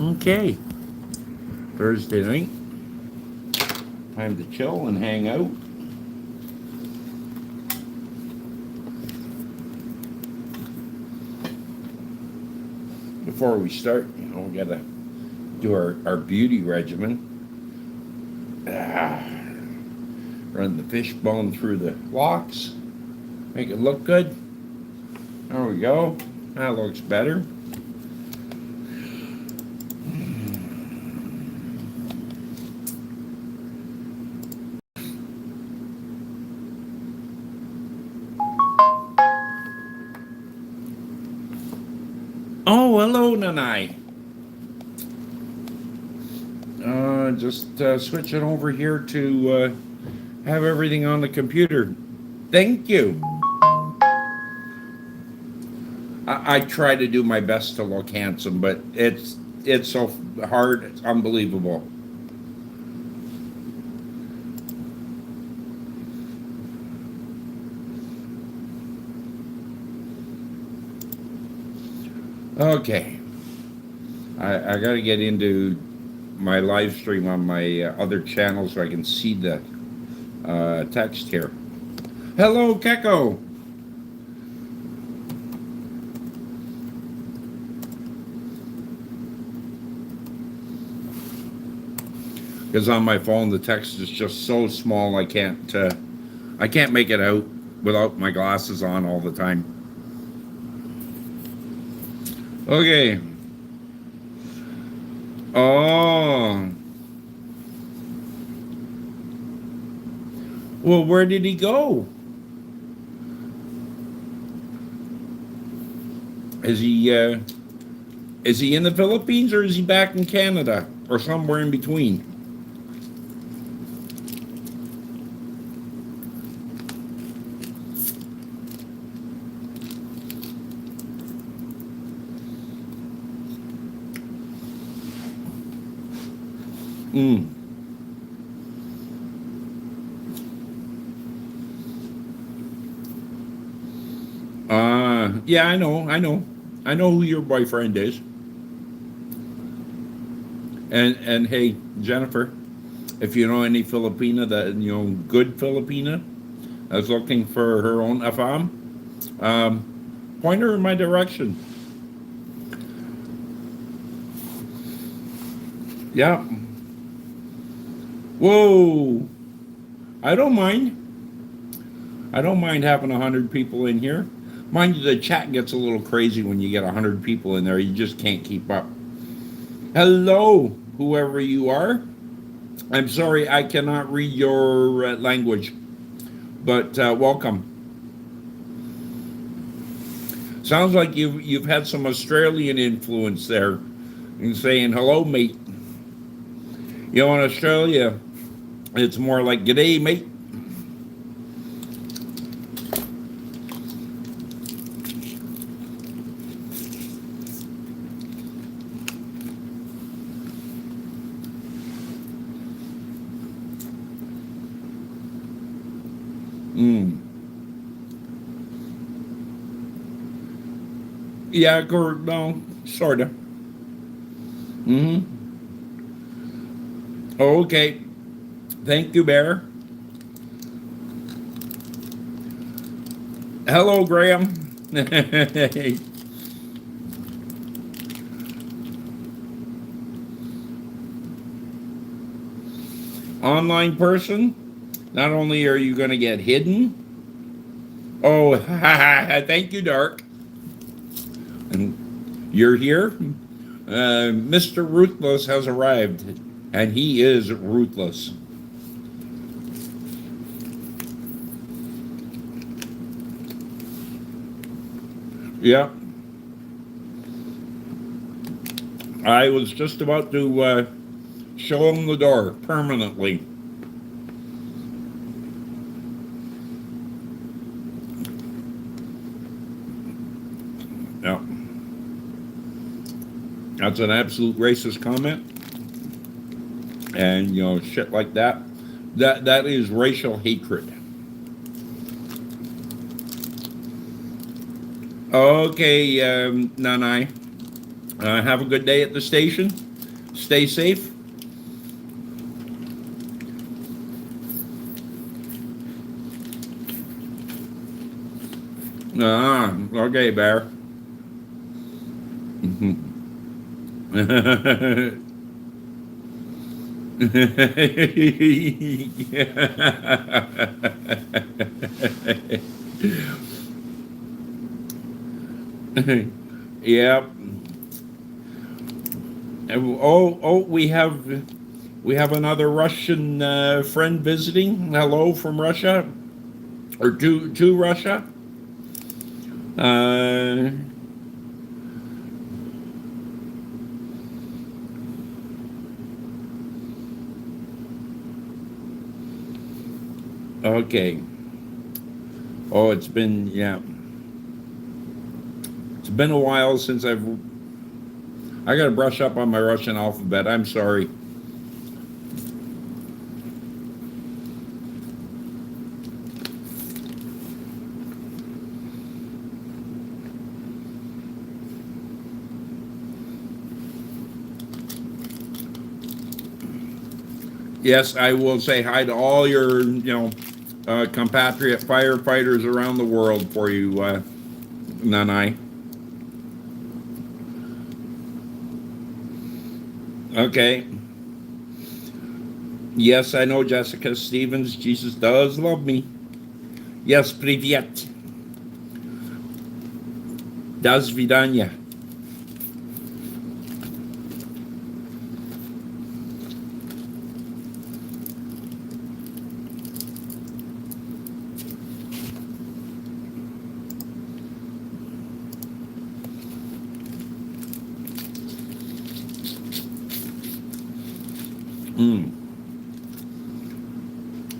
Okay, Thursday night. Time to chill and hang out. Before we start, we gotta do our beauty regimen. Run the fishbone through the locks. Make it look good. There we go. That looks better. Oh, hello, Nanai. Just switching over here to have everything on the computer. Thank you. I try to do my best to look handsome, but it's so hard. It's unbelievable. Okay, I got to get into my live stream on my other channel so I can see the text here. Hello, Keko. Because on my phone the text is just so small I can't make it out without my glasses on all the time. Okay. Oh. Well, where did he go? Is he in the Philippines or is he back in Canada or somewhere in between? Mm. Yeah, I know who your boyfriend is. And hey, Jennifer, if you know any Filipina that good Filipina that's looking for her own FM, point her in my direction. Yeah. Whoa. I don't mind. I don't mind having 100 people in here. Mind you, the chat gets a little crazy when you get 100 people in there. You just can't keep up. Hello, whoever you are. I'm sorry I cannot read your language, but welcome. Sounds like you've had some Australian influence there in saying hello, mate. In Australia, it's more like g'day, mate. Yeah, no, sorta. Okay. Thank you, Bear. Hello, Graham. Online person, not only are you going to get hidden, oh, thank you, Dark. And you're here. Mr. Ruthless has arrived, and he is ruthless. Yeah. I was just about to show him the door permanently. Yeah. That's an absolute racist comment. And, shit like that. That is racial hatred. Okay, Nanai. Have a good day at the station. Stay safe. Okay, Bear. Yep. We have another Russian friend visiting. Hello from Russia, or to Russia. Uh, okay. Oh, it's been a while since I got to brush up on my Russian alphabet. I'm sorry. Yes, I will say hi to all your, compatriot firefighters around the world for you, Nanai. Okay. Yes, I know Jessica Stevens. Jesus does love me. Yes, привет. До свидания.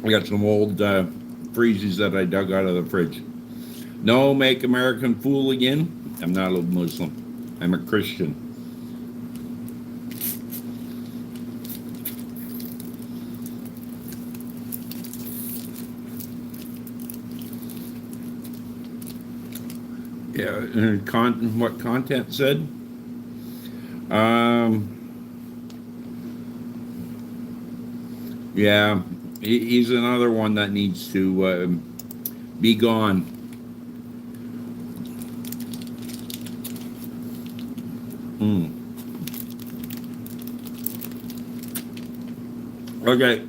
I got some old freezies that I dug out of the fridge. No, make American fool again. I'm not a Muslim. I'm a Christian. Yeah, what content said? Yeah, he's another one that needs to be gone. Mm. Okay.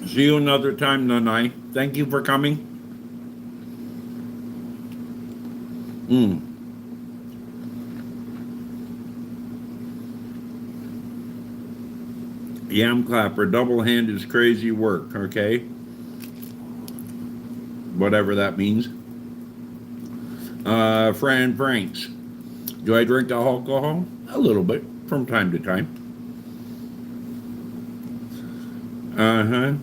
See you another time, Nanai. Thank you for coming. Mm. Yam clapper, double hand is crazy work, okay? Whatever that means. Fran Franks. Do I drink alcohol? A little bit, from time to time. Uh-huh.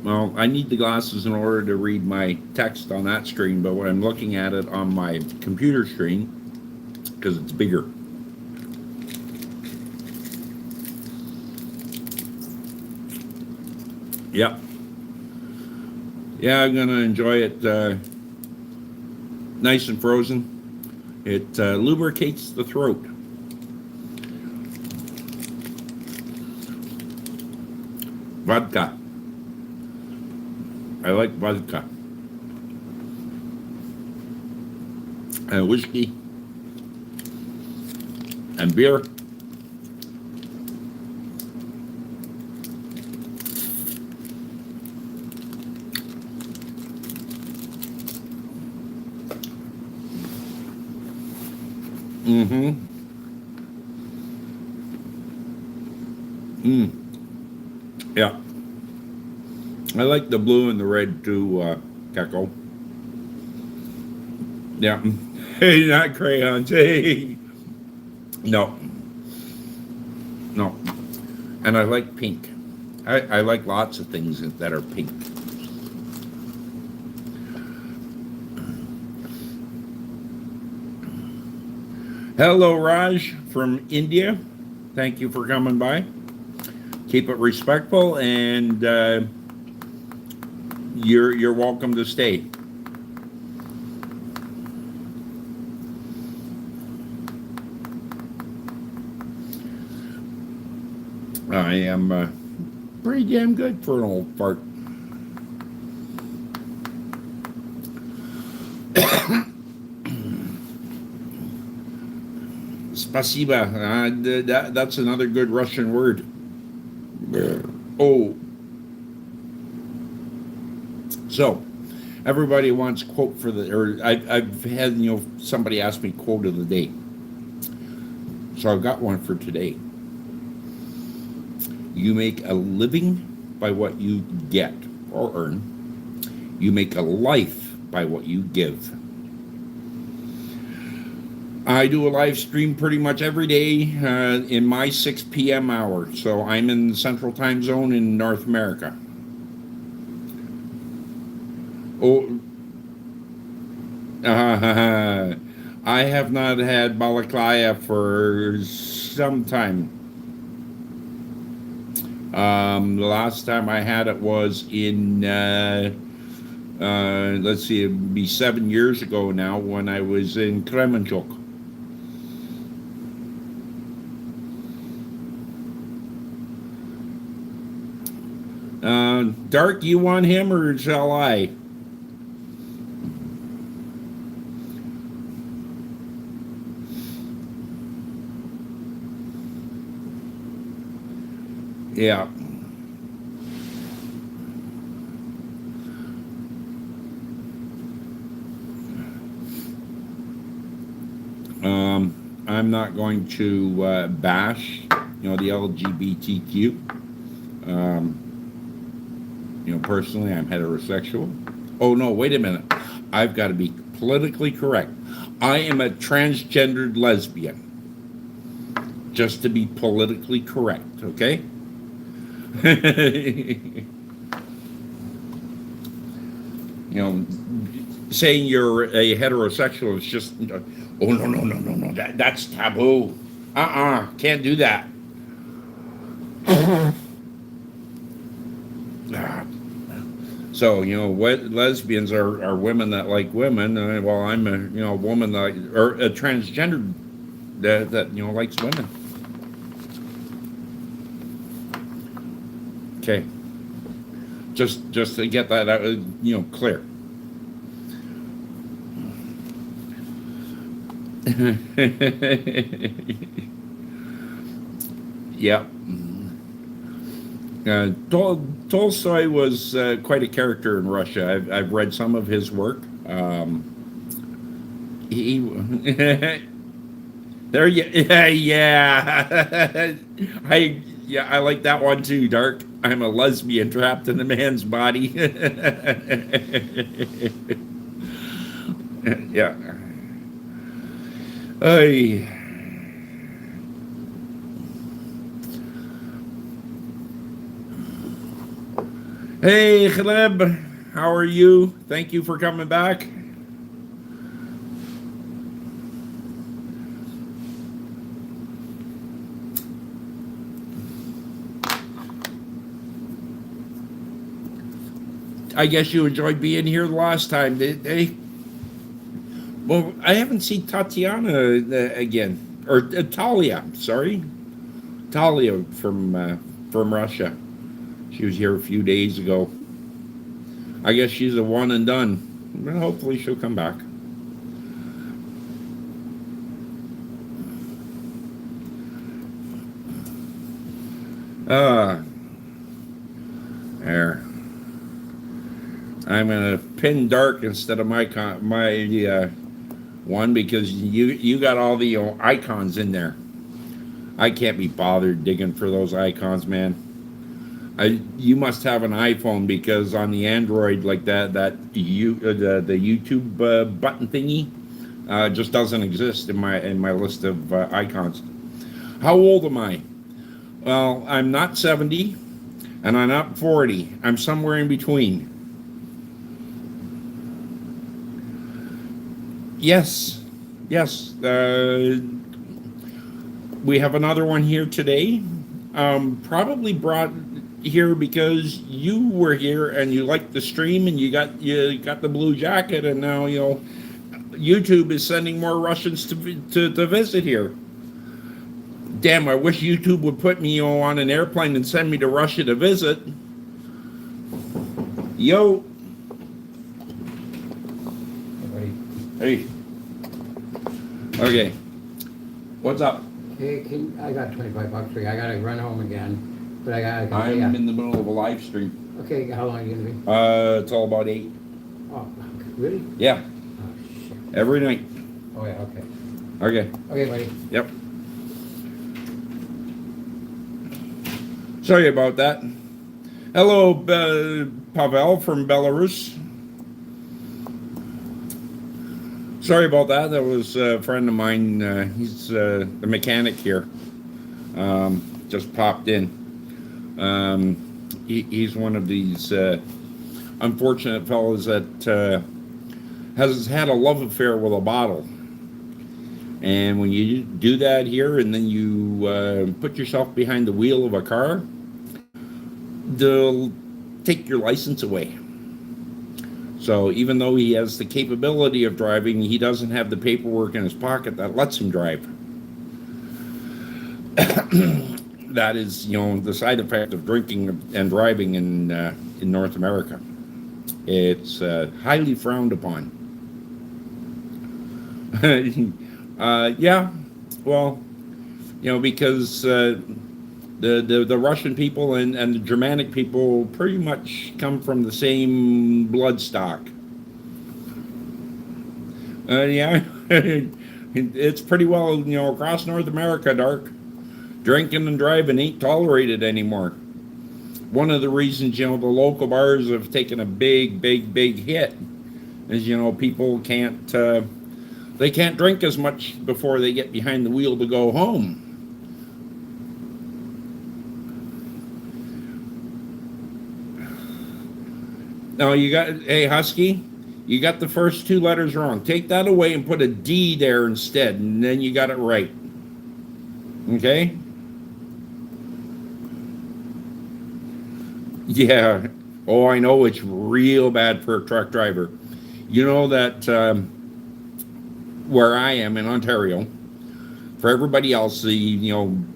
Well, I need the glasses in order to read my text on that screen, but when I'm looking at it on my computer screen, because it's bigger. Yep. Yeah, I'm gonna enjoy it nice and frozen. It lubricates the throat. Vodka. I like vodka. Whiskey. And beer. Mm-hmm. Yeah. I like the blue and the red too, Gecko. Yeah. Hey, not crayons. Hey. No. No. And I like pink. I like lots of things that are pink. Hello, Raj from India. Thank you for coming by. Keep it respectful, and you're welcome to stay. I am pretty damn good for an old fart. Spasiba. That's another good Russian word. Oh, so everybody wants quote for the, or I've had, somebody ask me quote of the day. So I've got one for today. You make a living by what you get or earn. You make a life by what you give. I do a live stream pretty much every day in my 6 p.m. hour. So I'm in the Central Time Zone in North America. Oh, I have not had balakaya for some time. The last time I had it was in, let's see, it'd be 7 years ago now when I was in Kremenchuk. Dark, you want him or shall I? Yeah. I'm not going to bash, the LGBTQ. Personally, I'm heterosexual. Oh no, wait a minute. I've got to be politically correct. I am a transgendered lesbian. Just to be politically correct, okay? Saying you're a heterosexual is just, oh no, that's taboo. Can't do that. So what lesbians are women that like women. Well, I'm a woman that, or a transgender that likes women. Okay, just to get that out, clear. Yeah. Tolstoy was quite a character in Russia. I've read some of his work. He there, yeah. I like that one too. Dark. I'm a lesbian trapped in a man's body. Yeah. Ay. Hey, Khaleb, how are you? Thank you for coming back. I guess you enjoyed being here the last time, did they? Well, I haven't seen Tatiana again, or Talia. Sorry, Talia from Russia. She was here a few days ago. I guess she's a one and done. Well, hopefully she'll come back. There. I'm gonna pin Dark instead of my one because you got all the icons in there. I can't be bothered digging for those icons, man. You must have an iPhone because on the Android like the YouTube button thingy just doesn't exist in my list of icons. How old am I? Well, I'm not 70 and I'm not 40. I'm somewhere in between. Yes. We have another one here today. Probably brought here because you were here and you liked the stream and you got the blue jacket, and now YouTube is sending more Russians to visit here. Damn, I wish YouTube would put me on an airplane and send me to Russia to visit. Yo. Hey. Okay. What's up? Hey, I got $25 for you. I gotta run home again, but I gotta. I'm in the middle of a live stream. Okay, how long are you gonna be? It's all about 8. Oh, really? Yeah. Oh shit. Every night. Oh yeah. Okay. Okay. Okay, buddy. Yep. Sorry about that. Hello, Pavel from Belarus. Sorry about that. That was a friend of mine. He's the mechanic here. Just popped in. He's one of these unfortunate fellows that has had a love affair with a bottle. And when you do that here and then you put yourself behind the wheel of a car, they'll take your license away. So even though he has the capability of driving, he doesn't have the paperwork in his pocket that lets him drive. That is, the side effect of drinking and driving in North America. It's highly frowned upon. Yeah, well, because the Russian people and the Germanic people pretty much come from the same blood stock. Yeah, it's pretty well, across North America, Dark. Drinking and driving ain't tolerated anymore. One of the reasons, the local bars have taken a big hit is, people can't, they can't drink as much before they get behind the wheel to go home. Now hey Husky, you got the first 2 letters wrong. Take that away and put a D there instead, and then you got it right. Okay? Yeah. Oh, I know it's real bad for a truck driver. You know that where I am in Ontario, for everybody else, the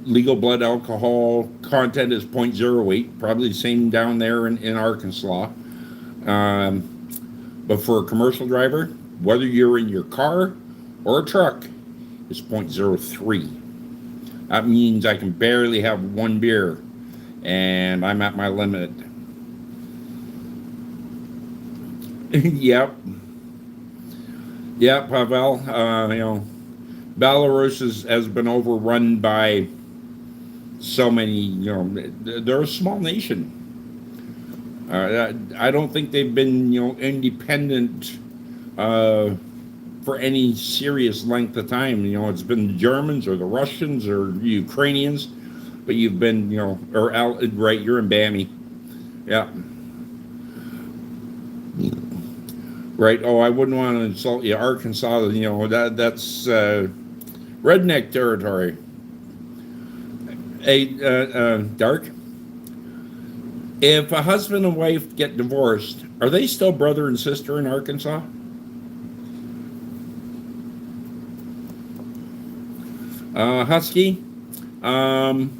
legal blood alcohol content is 0.08, probably the same down there in Arkansas. But for a commercial driver, whether you're in your car or a truck, it's 0.03. That means I can barely have 1 beer, and I'm at my limit. Yep. Yeah, Pavel. Belarus has been overrun by so many. They're a small nation. I don't think they've been, independent for any serious length of time. It's been the Germans or the Russians or Ukrainians, but you've been, right, you're in Bammy. Yeah. Right. Oh, I wouldn't want to insult you. Arkansas, that's redneck territory. Hey, Dark, if a husband and wife get divorced, are they still brother and sister in Arkansas? Husky, in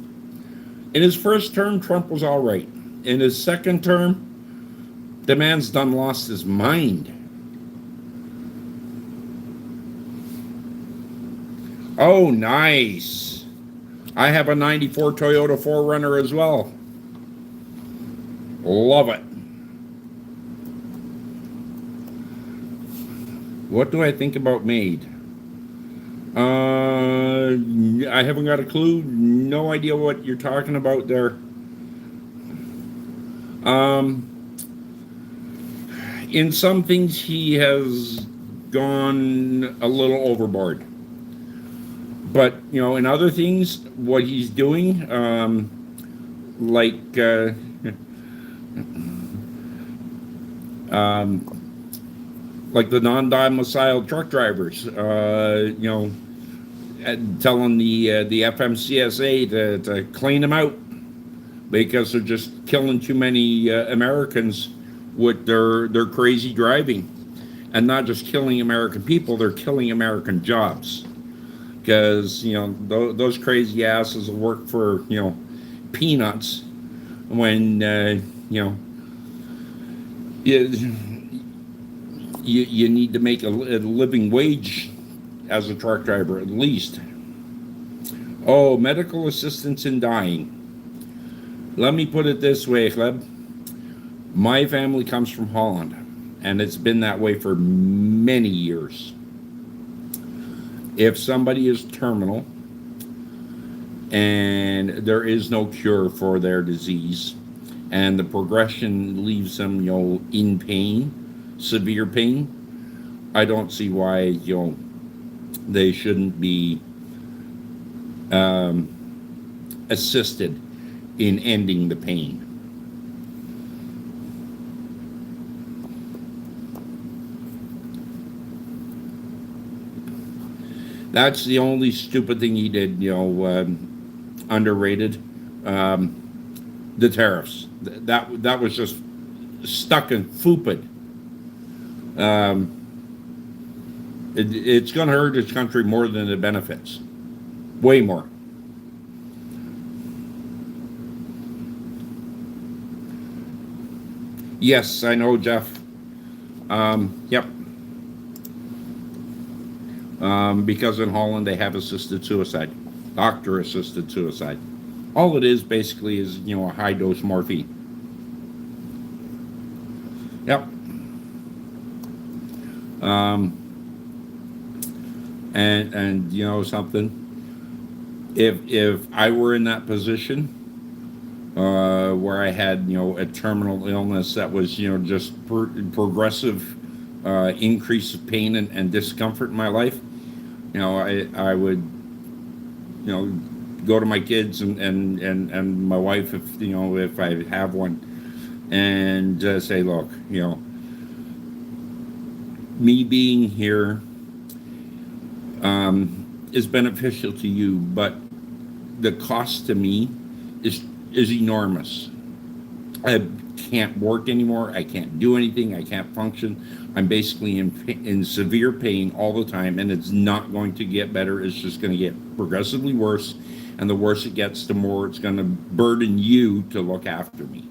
his first term, Trump was all right. In his second term, the man's done lost his mind. Oh, nice. I have a 94 Toyota 4Runner as well. Love it. What do I think about Made? I haven't got a clue. No idea what you're talking about there. In some things, he has gone a little overboard. But, in other things, what he's doing, like the non-domiciled truck drivers, telling the FMCSA to clean them out because they're just killing too many Americans with their crazy driving. And not just killing American people, they're killing American jobs. because those crazy asses will work for peanuts when you, you need to make a living wage as a truck driver at least. Oh, medical assistance in dying. Let me put it this way, Gleb. My family comes from Holland, and it's been that way for many years. If somebody is terminal and there is no cure for their disease, and the progression leaves them, in pain, severe pain, I don't see why, they shouldn't be assisted in ending the pain. That's the only stupid thing he did, underrated. The tariffs. That was just stuck and stupid. It's going to hurt this country more than it benefits. Way more. Yes, I know, Jeff. Yep. Because in Holland they have assisted suicide, doctor-assisted suicide. All it is basically is, a high-dose morphine. Yep. And something. If I were in that position, where I had a terminal illness that was just progressive increase of pain and discomfort in my life, I would go to my kids and my wife if I have one, and say, look, me being here is beneficial to you, but the cost to me is enormous. I can't work anymore. I can't do anything. I can't function. I'm basically in severe pain all the time, and it's not going to get better. It's just going to get progressively worse, and the worse it gets, the more it's going to burden you to look after me.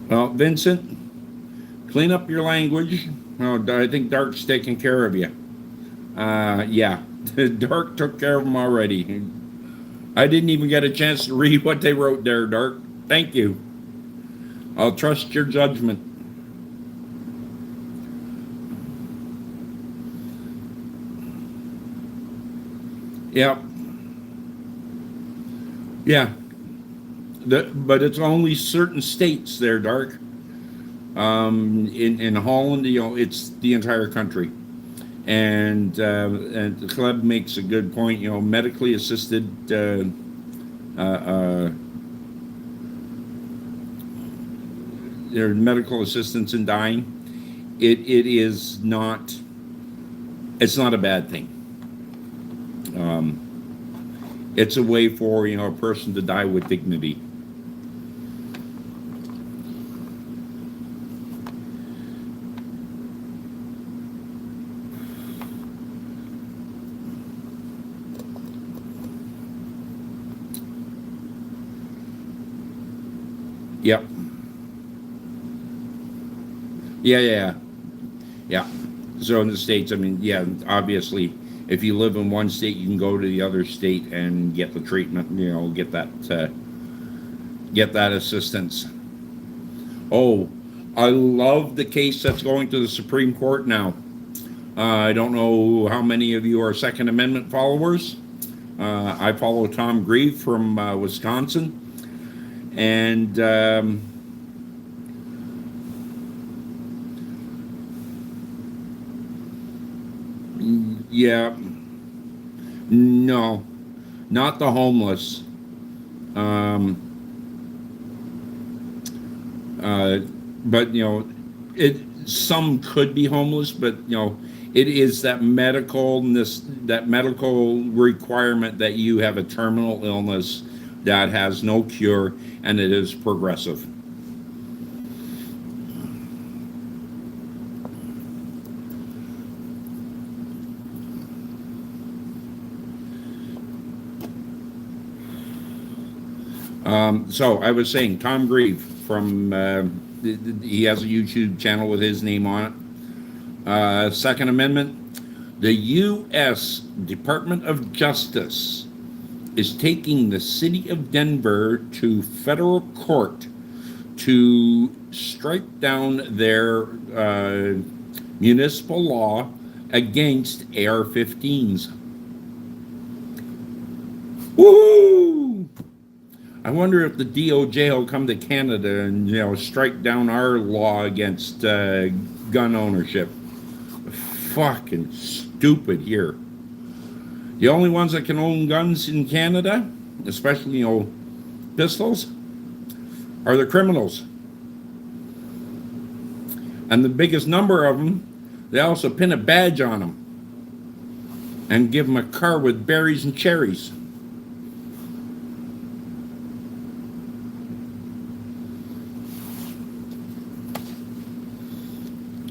Well, Vincent, clean up your language. Oh, I think Dark's taking care of you. Yeah, Dark took care of them already. I didn't even get a chance to read what they wrote there, Dark. Thank you. I'll trust your judgment. Yep. Yeah. But it's only certain states there, Dark. In Holland, it's the entire country. And the club makes a good point. Medically assisted their medical assistance in dying. It is not. It's not a bad thing. It's a way for a person to die with dignity. Yep. Yeah. So in the States, obviously, if you live in one state, you can go to the other state and get the treatment, get that assistance. Oh, I love the case that's going to the Supreme Court now. I don't know how many of you are Second Amendment followers. I follow Tom Grieve from Wisconsin. And yeah, no, not the homeless. But some could be homeless, but it is that medical requirement that you have a terminal illness that has no cure, and it is progressive. So I was saying, Tom Grieve from he has a YouTube channel with his name on it. Second Amendment. The U.S. Department of Justice is taking the city of Denver to federal court to strike down their municipal law against AR-15s. Woo! I wonder if the DOJ will come to Canada and strike down our law against gun ownership. Fucking stupid here. The only ones that can own guns in Canada, especially pistols, are the criminals. And the biggest number of them, they also pin a badge on them and give them a car with berries and cherries.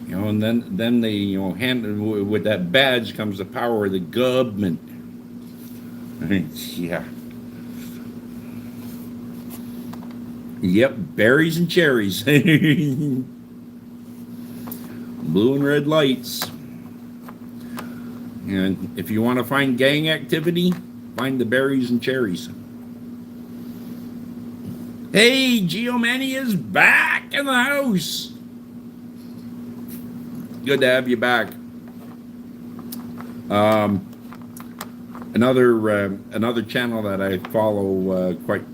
And then they hand with that badge comes the power of the government. Yeah. Yep, berries and cherries. Blue and red lights. And if you want to find gang activity, find the berries and cherries. Hey, Geomani is back in the house. Good to have you back. Another channel that I follow quite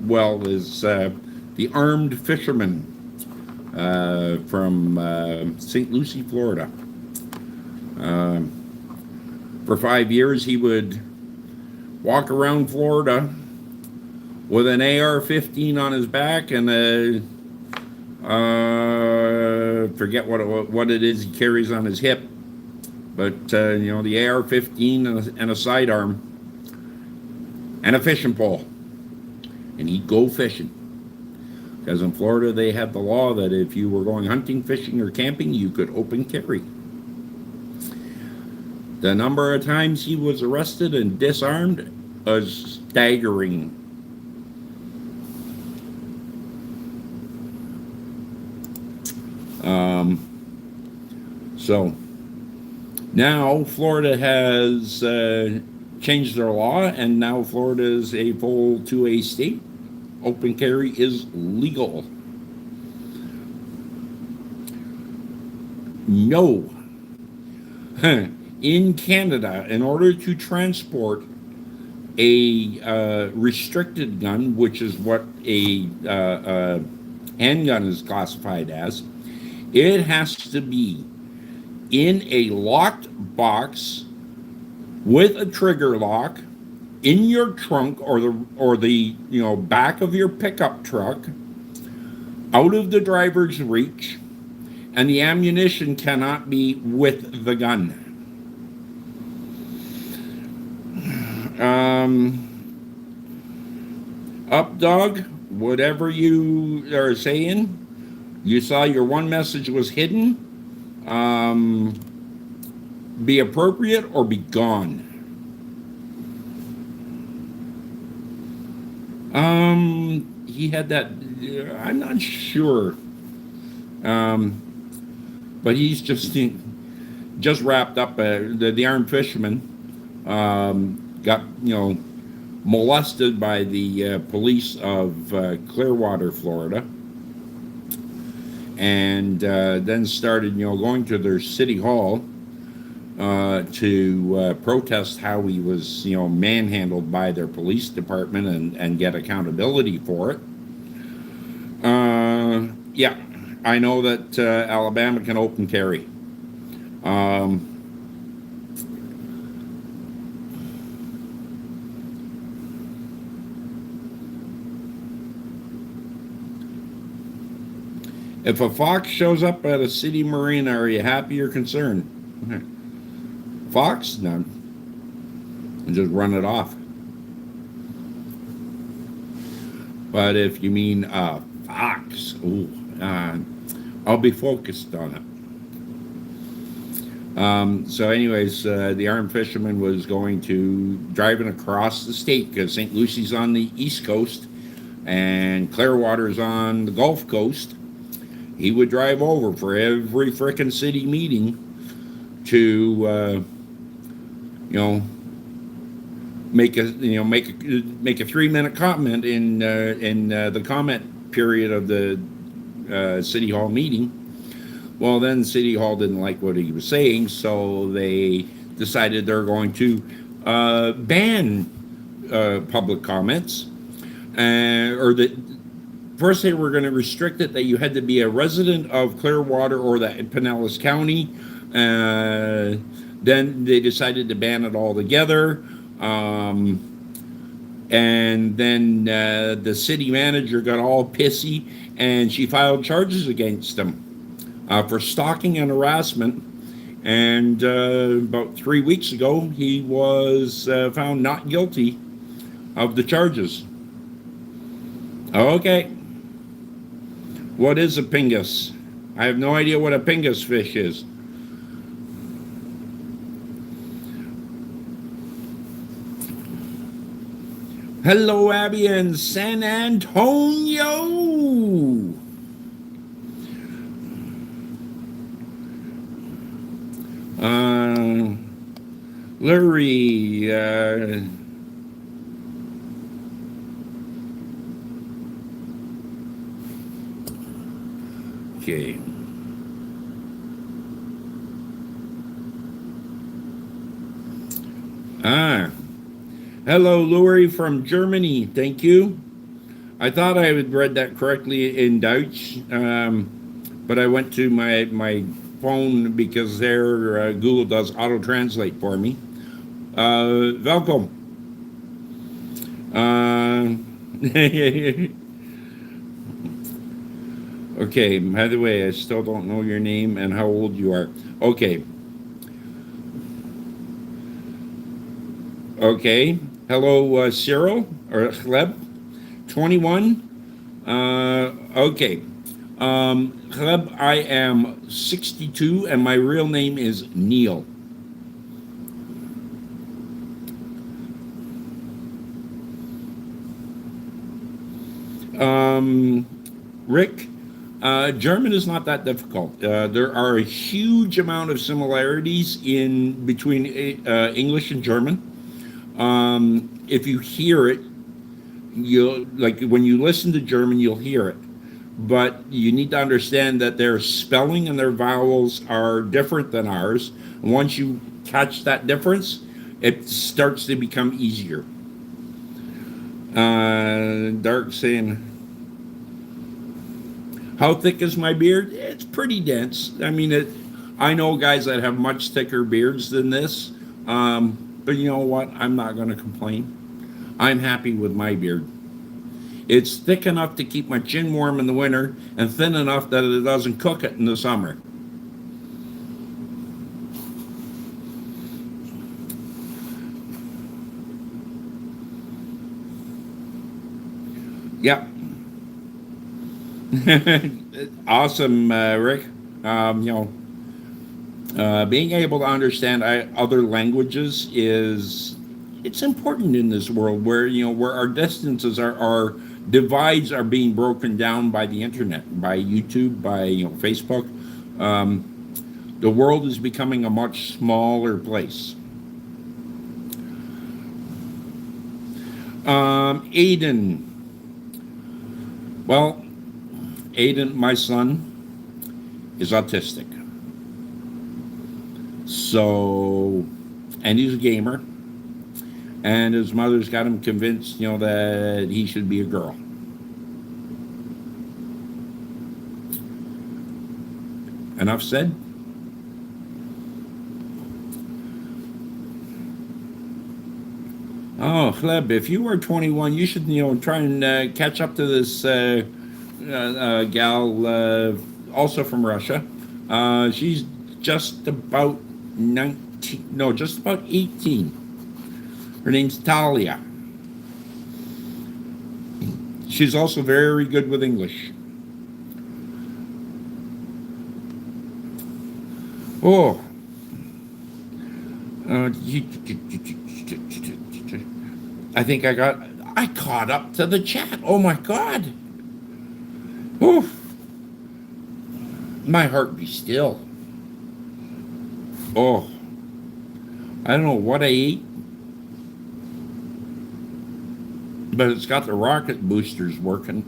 well is the Armed Fisherman from St. Lucie, Florida. For 5 years, he would walk around Florida with an AR-15 on his back and forget what it is he carries on his hip, but the AR-15 and a sidearm and a fishing pole, and he'd go fishing. Because in Florida they had the law that if you were going hunting, fishing, or camping, you could open carry. The number of times he was arrested and disarmed was staggering. So now Florida has changed their law, and now Florida is a full 2A state. Open carry is legal. No. In Canada, in order to transport a restricted gun, which is what a handgun is classified as, it has to be in a locked box with a trigger lock in your trunk or the back of your pickup truck, out of the driver's reach, and the ammunition cannot be with the gun. Up dog, whatever you are saying, you saw your one message was hidden. Be appropriate or be gone. He had that, I'm not sure. But he's just wrapped up, the armed fisherman, got, molested by the police of Clearwater, Florida. And then started, going to their city hall to protest how he was, manhandled by their police department and get accountability for it. Yeah, I know that Alabama can open carry. If a fox shows up at a city marina, are you happy or concerned? Fox? No. And just run it off. But if you mean fox, ooh, I'll be focused on it. So, anyways, the armed fisherman was going to driving across the state because St. Lucie's on the east coast and Clearwater's on the Gulf Coast. He would drive over for every frickin' city meeting to, you know, make a 3 minute comment in the comment period of the city hall meeting. Well, then City Hall didn't like what he was saying, so they decided they're going to ban public comments, or that first they were going to restrict it that you had to be a resident of Clearwater or that Pinellas County. Then they decided to ban it altogether. And then the city manager got all pissy and she filed charges against him for stalking and harassment. And about 3 weeks ago, he was found not guilty of the charges. Okay. What is a pingus? I have no idea what a pingus fish is. Hello, Abby in San Antonio. Larry, okay. Hello, Lori from Germany. Thank you. I thought I had read that correctly in Dutch, but I went to my phone because there Google does auto translate for me. Welkom. Okay, by the way, I still don't know your name and how old you are. Okay. Okay. Hello, Cyril or Gleb, 21. Okay. Gleb, I am 62 and my real name is Neil. Rick, German is not that difficult. There are a huge amount of similarities in between English and German. If you hear it, you'll like when you listen to German, you'll hear it. But you need to understand that their spelling and their vowels are different than ours. And once you catch that difference, it starts to become easier. Dark saying, how thick is my beard? It's pretty dense. I mean, I know guys that have much thicker beards than this. But you know what? I'm not going to complain. I'm happy with my beard. It's thick enough to keep my chin warm in the winter and thin enough that it doesn't cook it in the summer. Yep. Awesome, Rick. Being able to understand other languages it's important in this world where where our distances our divides are being broken down by the internet, by YouTube, by Facebook. The world is becoming a much smaller place. Aiden. Well, Aiden, my son, is autistic. So, and he's a gamer. And his mother's got him convinced, that he should be a girl. Enough said? Oh, Gleb, if you are 21, you should, try and catch up to this gal, also from Russia. She's just about 19, no, just about 18. Her name's Talia. She's also very good with English. Oh, uh, I think I caught up to the chat. Oh my God. Oh, my heart be still. Oh, I don't know what I ate, but it's got the rocket boosters working.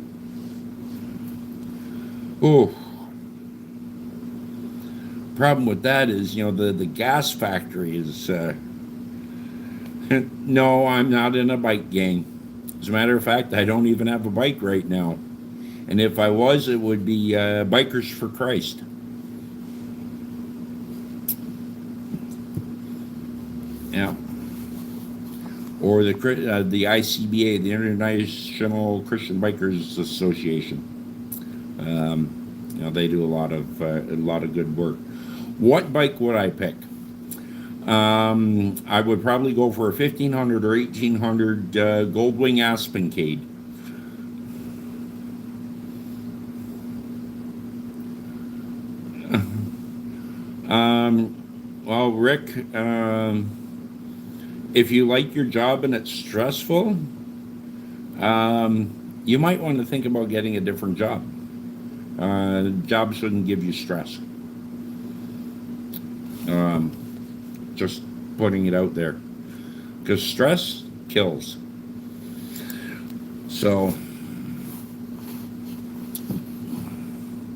Oh, problem with that is, the gas factory is. No, I'm not in a bike gang. As a matter of fact, I don't even have a bike right now. And if I was, it would be Bikers for Christ. Yeah. Or the ICBA, the International Christian Bikers Association. They do a lot of good work. What bike would I pick? I would probably go for a 1500 or 1800 Goldwing Aspencade. Well, Rick, if you like your job and it's stressful, you might want to think about getting a different job. Jobs shouldn't give you stress. Just putting it out there, because stress kills. So,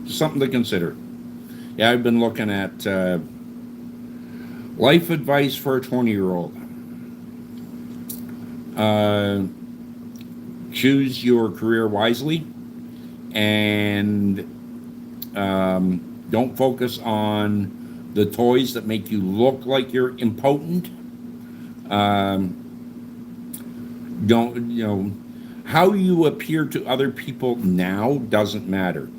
something to consider. Yeah, I've been looking at life advice for a 20-year-old. Choose your career wisely, and don't focus on the toys that make you look like you're impotent. How you appear to other people now doesn't matter.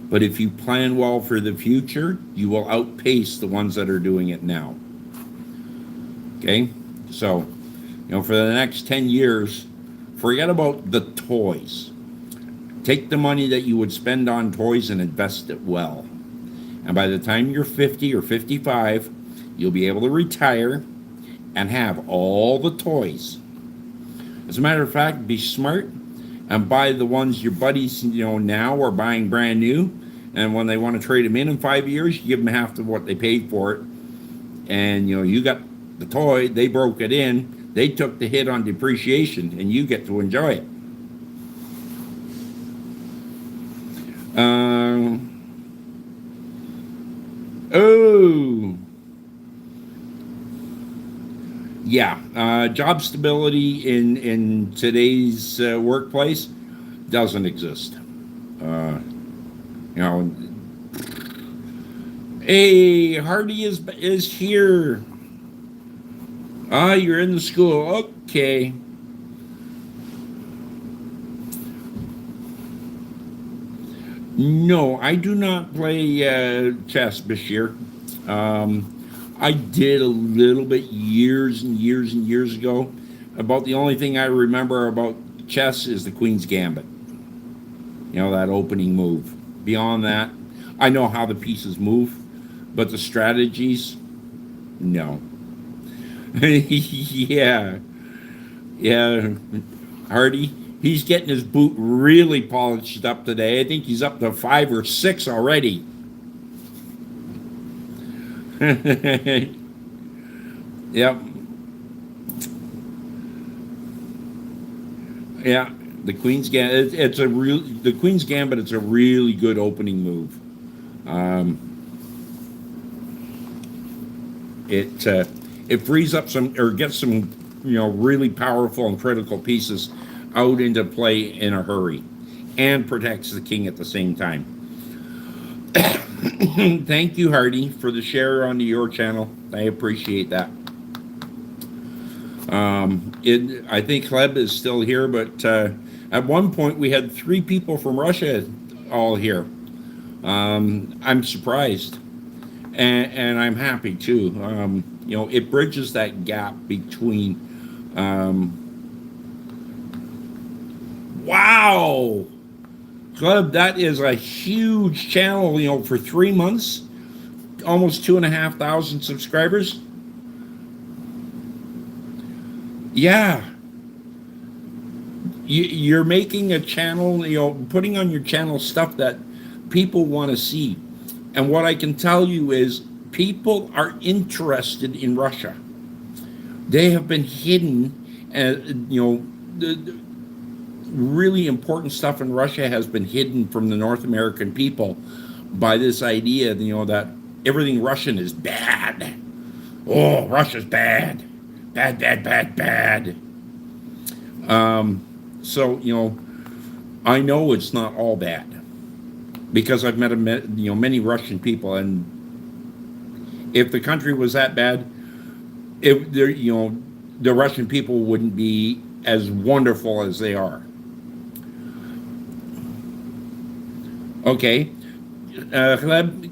But if you plan well for the future, you will outpace the ones that are doing it now. Okay? So, for the next 10 years, forget about the toys. Take the money that you would spend on toys and invest it well. And by the time you're 50 or 55, you'll be able to retire and have all the toys. As a matter of fact, be smart and buy the ones your buddies, now are buying brand new. And when they want to trade them in 5 years, you give them half of what they paid for it. And, you got the toy, they broke it in, they took the hit on depreciation, and you get to enjoy it. Job stability in today's workplace doesn't exist. Hey, Hardy is here. You're in the school. Okay. No, I do not play chess, Bashir. I did a little bit years and years and years ago. About the only thing I remember about chess is the Queen's Gambit. That opening move. Beyond that, I know how the pieces move, but the strategies, no. Yeah. Hardy, he's getting his boot really polished up today. I think he's up to 5 or 6 already. Yep. Yeah, the Queen's Gambit. The Queen's Gambit. It's a really good opening move. It frees up some, or gets some, really powerful and critical pieces out into play in a hurry, and protects the king at the same time. Thank you, Hardy, for the share onto your channel. I appreciate that. I think Kleb is still here, but at one point we had 3 people from Russia all here. I'm surprised, and I'm happy too. It bridges that gap between. Wow. Wow! Club, that is a huge channel, for 3 months, almost 2,500 subscribers. Yeah. You're making a channel, putting on your channel stuff that people want to see. And what I can tell you is people are interested in Russia. They have been hidden, the really important stuff in Russia has been hidden from the North American people by this idea, that everything Russian is bad. Oh, Russia's bad. Bad, bad, bad, bad. So, I know it's not all bad because I've met, many Russian people, and if the country was that bad, the Russian people wouldn't be as wonderful as they are. Okay, Gleb,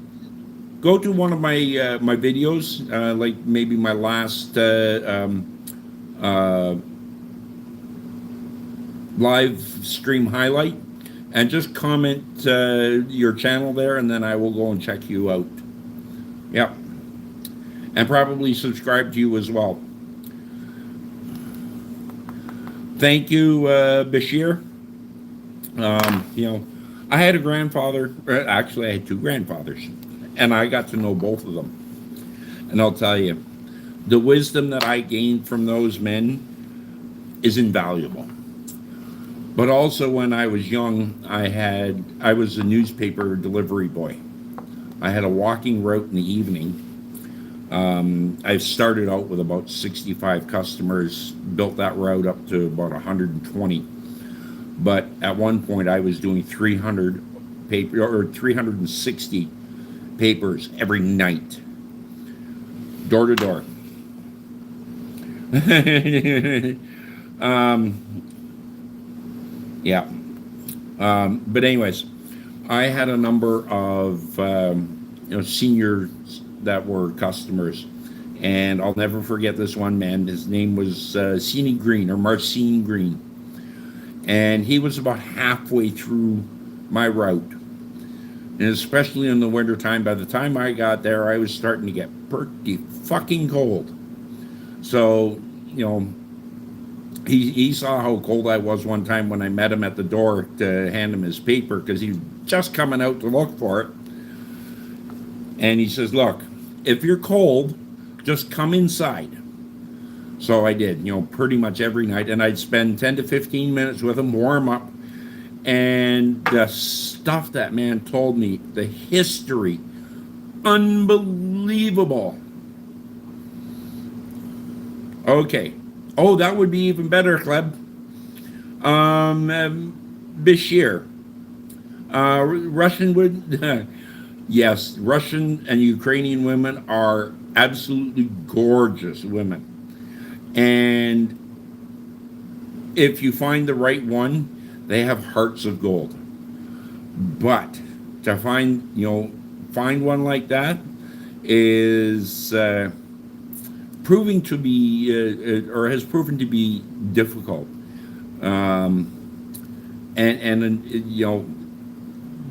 go to one of my my videos, like maybe my last live stream highlight, and just comment your channel there, and then I will go and check you out. Yep. And probably subscribe to you as well. Thank you, Bashir. I had a grandfather, actually I had two grandfathers, and I got to know both of them. And I'll tell you, the wisdom that I gained from those men is invaluable. But also when I was young, I was a newspaper delivery boy. I had a walking route in the evening. I started out with about 65 customers, built that route up to about 120. But at one point I was doing 300 paper or 360 papers every night, door to door. Yeah. But anyways, I had a number of seniors that were customers, and I'll never forget this one man. His name was Marcine Green, and he was about halfway through my route. And especially in the wintertime, by the time I got there, I was starting to get pretty fucking cold. So, he saw how cold I was one time when I met him at the door to hand him his paper, because he was just coming out to look for it. And he says, look, if you're cold, just come inside. So I did, pretty much every night. And I'd spend 10 to 15 minutes with him, warm up. And the stuff that man told me, the history, unbelievable. Okay. Oh, that would be even better, Kleb. Bashir. Russian would... Yes, Russian and Ukrainian women are absolutely gorgeous women. And if you find the right one, they have hearts of gold. But to find one like that is proving to be, or has proven to be difficult.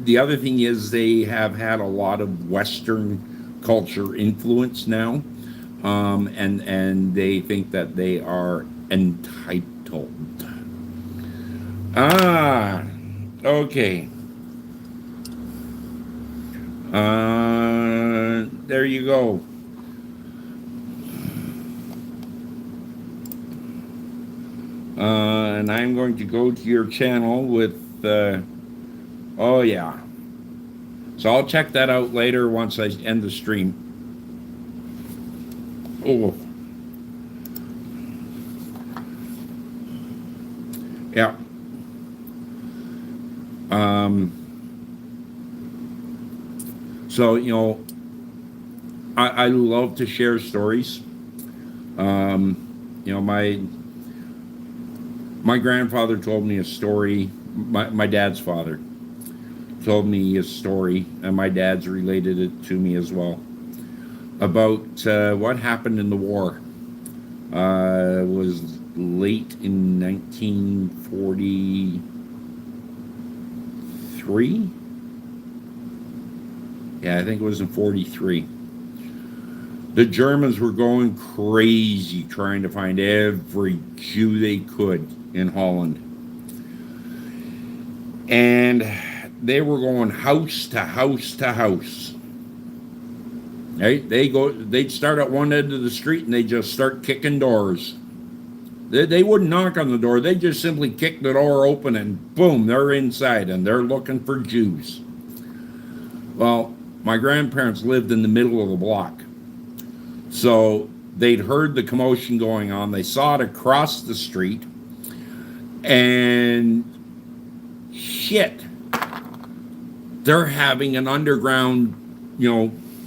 The other thing is they have had a lot of Western culture influence now, and they think that they are entitled. Okay. There you go. And I'm going to go to your channel with, oh yeah. So I'll check that out later once I end the stream. Oh. Yeah. So, I love to share stories. My grandfather told me a story. My dad's father told me a story, and my dad's related it to me as well, about what happened in the war. It was late in 1940, 43. Yeah, I think it was in 43. The Germans were going crazy trying to find every Jew they could in Holland. And they were going house to house to house. Right? They'd start at one end of the street and they'd just start kicking doors. They wouldn't knock on the door, they just simply kick the door open and boom, they're inside and they're looking for Jews. Well, my grandparents lived in the middle of the block. So they'd heard the commotion going on. They saw it across the street. And shit, they're having an underground,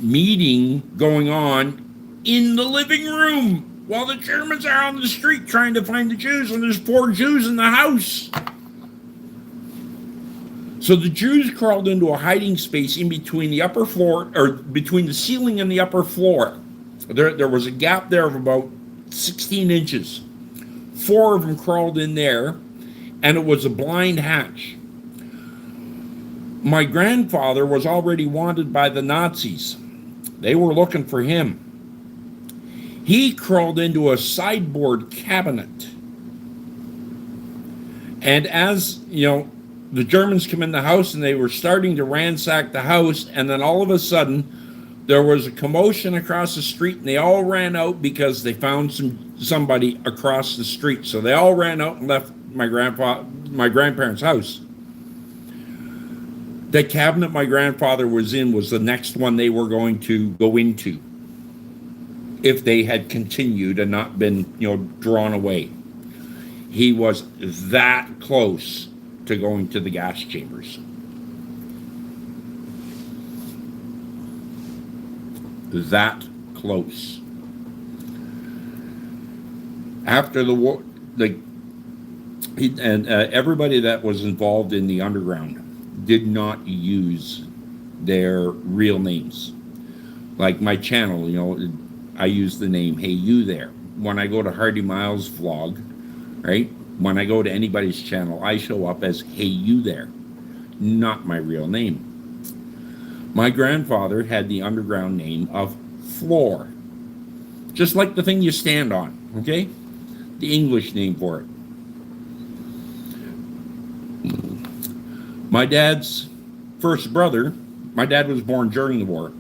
meeting going on in the living room while the Germans are on the street trying to find the Jews, and there's 4 Jews in the house. So the Jews crawled into a hiding space in between the upper floor, or between the ceiling and the upper floor. There was a gap there of about 16 inches. 4 of them crawled in there, and it was a blind hatch. My grandfather was already wanted by the Nazis. They were looking for him. He crawled into a sideboard cabinet. And as, the Germans come in the house and they were starting to ransack the house, and then all of a sudden, there was a commotion across the street, and they all ran out because they found somebody across the street. So they all ran out and left my grandparents' house. The cabinet my grandfather was in was the next one they were going to go into if they had continued and not been, drawn away. He was that close to going to the gas chambers. That close. After the war, everybody that was involved in the underground did not use their real names. Like my channel, I use the name Hey You There. When I go to Hardy Miles vlog, right? When I go to anybody's channel, I show up as Hey You There, not my real name. My grandfather had the underground name of Floor, just like the thing you stand on, okay? The English name for it. My dad's first brother, my dad was born during the war.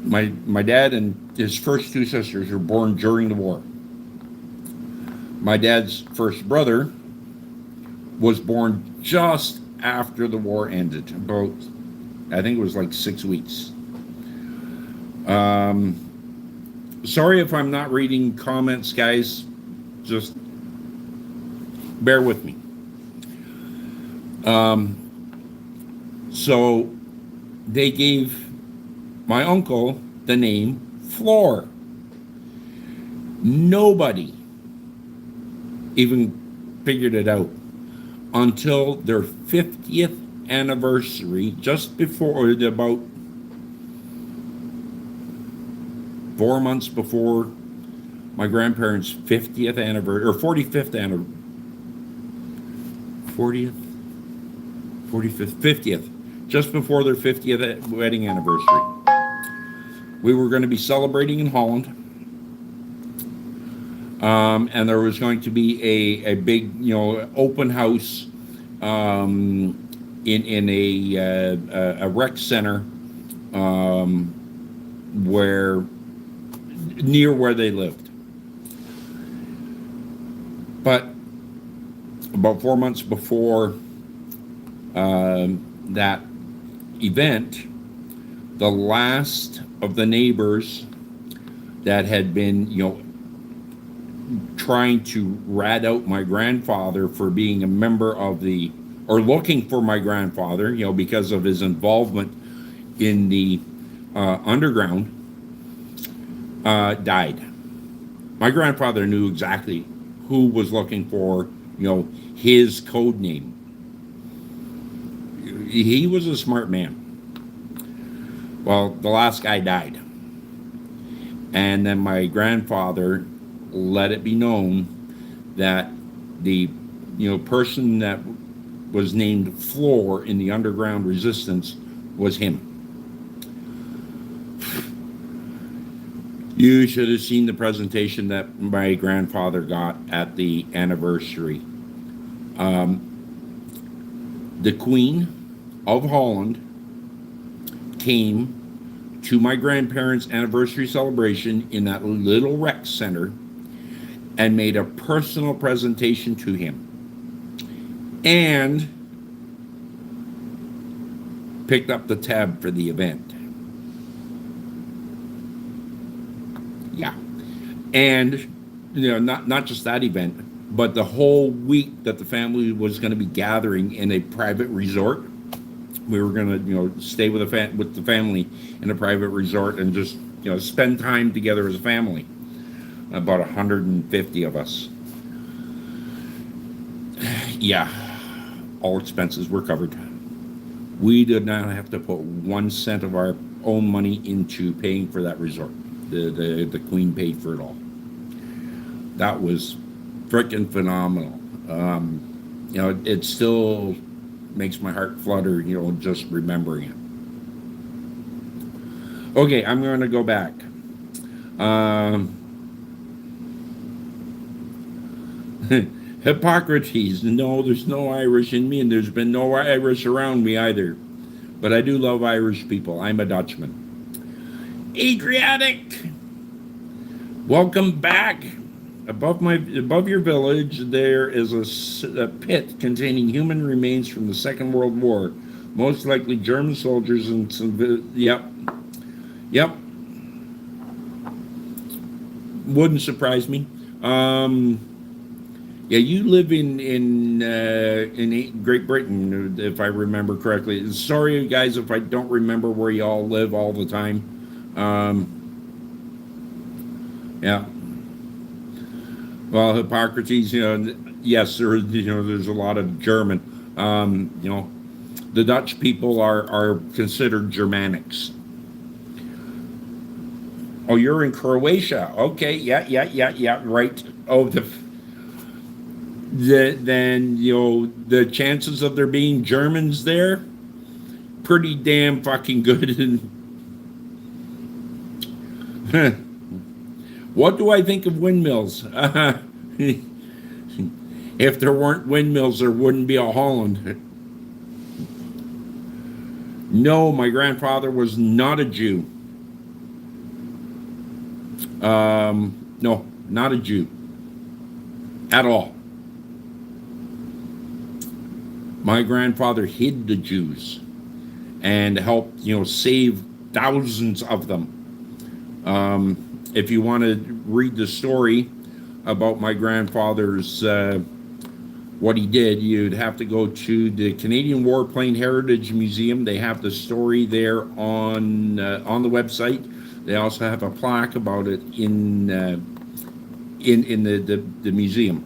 My dad and his first 2 sisters were born during the war. My dad's first brother was born just after the war ended, about, I think it was like 6 weeks. Sorry if I'm not reading comments, guys. Just bear with me. So they gave my uncle the name Floor. Nobody even figured it out until their 50th anniversary, just before, about 4 months before my grandparents' 50th anniversary, or 45th anniversary, 50th, just before their 50th wedding anniversary. We were going to be celebrating in Holland, and there was going to be a big, open house in a rec center near where they lived. But about 4 months before that event, the last of the neighbors that had been, trying to rat out my grandfather for being a member of or looking for my grandfather, because of his involvement in the underground, died. My grandfather knew exactly who was looking for, his code name. He was a smart man. Well, the last guy died. And then my grandfather let it be known that the person that was named Floor in the underground resistance was him. You should have seen the presentation that my grandfather got at the anniversary. The Queen of Holland came to my grandparents' anniversary celebration in that little rec center and made a personal presentation to him and picked up the tab for the event. Yeah. And, not just that event, but the whole week that the family was going to be gathering in a private resort. We were going to, stay with the family in a private resort and just, spend time together as a family. About 150 of us. Yeah, all expenses were covered. We did not have to put 1 cent of our own money into paying for that resort. The Queen paid for it all. That was freaking phenomenal. It still makes my heart flutter, just remembering it. Okay, I'm going to go back. Hippocrates. No, there's no Irish in me, and there's been no Irish around me either. But I do love Irish people. I'm a Dutchman. Adriatic, welcome back. Above your village, there is a pit containing human remains from the Second World War, most likely German soldiers and some. Yep. Wouldn't surprise me. Yeah, you live in Great Britain, if I remember correctly. Sorry, guys, if I don't remember where you all live all the time. Yeah. Well, Hippocrates, yes, there's a lot of German. The Dutch people are considered Germanics. Oh, you're in Croatia. Okay, yeah, right. Oh, then the chances of there being Germans there, pretty damn fucking good. What do I think of windmills? If there weren't windmills, there wouldn't be a Holland. No, my grandfather was not a Jew. No, not a Jew. At all. My grandfather hid the Jews and helped, save thousands of them. If you want to read the story about my grandfather's, what he did, you'd have to go to the Canadian Warplane Heritage Museum. They have the story there on the website. They also have a plaque about it in the museum.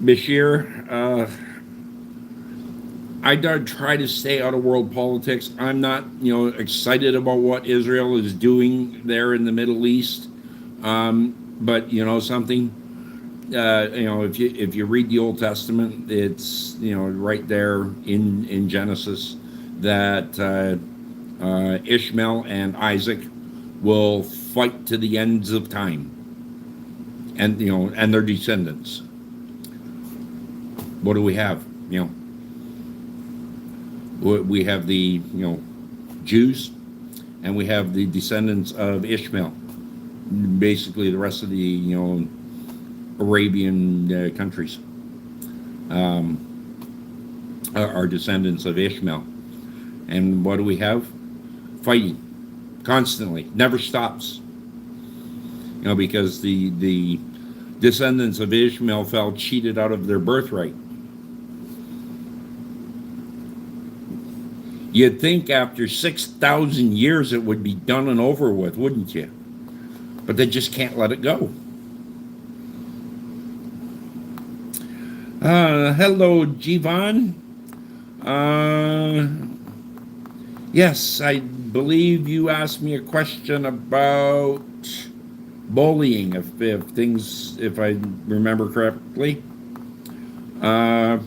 Bashir, I try to stay out of world politics. I'm not, excited about what Israel is doing there in the Middle East. But something, if you read the Old Testament, it's right there in Genesis that Ishmael and Isaac will fight to the ends of time, and and their descendants. What do we have? We have the Jews, and we have the descendants of Ishmael. Basically, the rest of the Arabian countries are descendants of Ishmael. And what do we have? Fighting constantly, never stops. Because the descendants of Ishmael felt cheated out of their birthright. You'd think after 6,000 years it would be done and over with, wouldn't you? But they just can't let it go. Hello, Jivan. Uh, yes, I believe you asked me a question about bullying, if I remember correctly. Uh,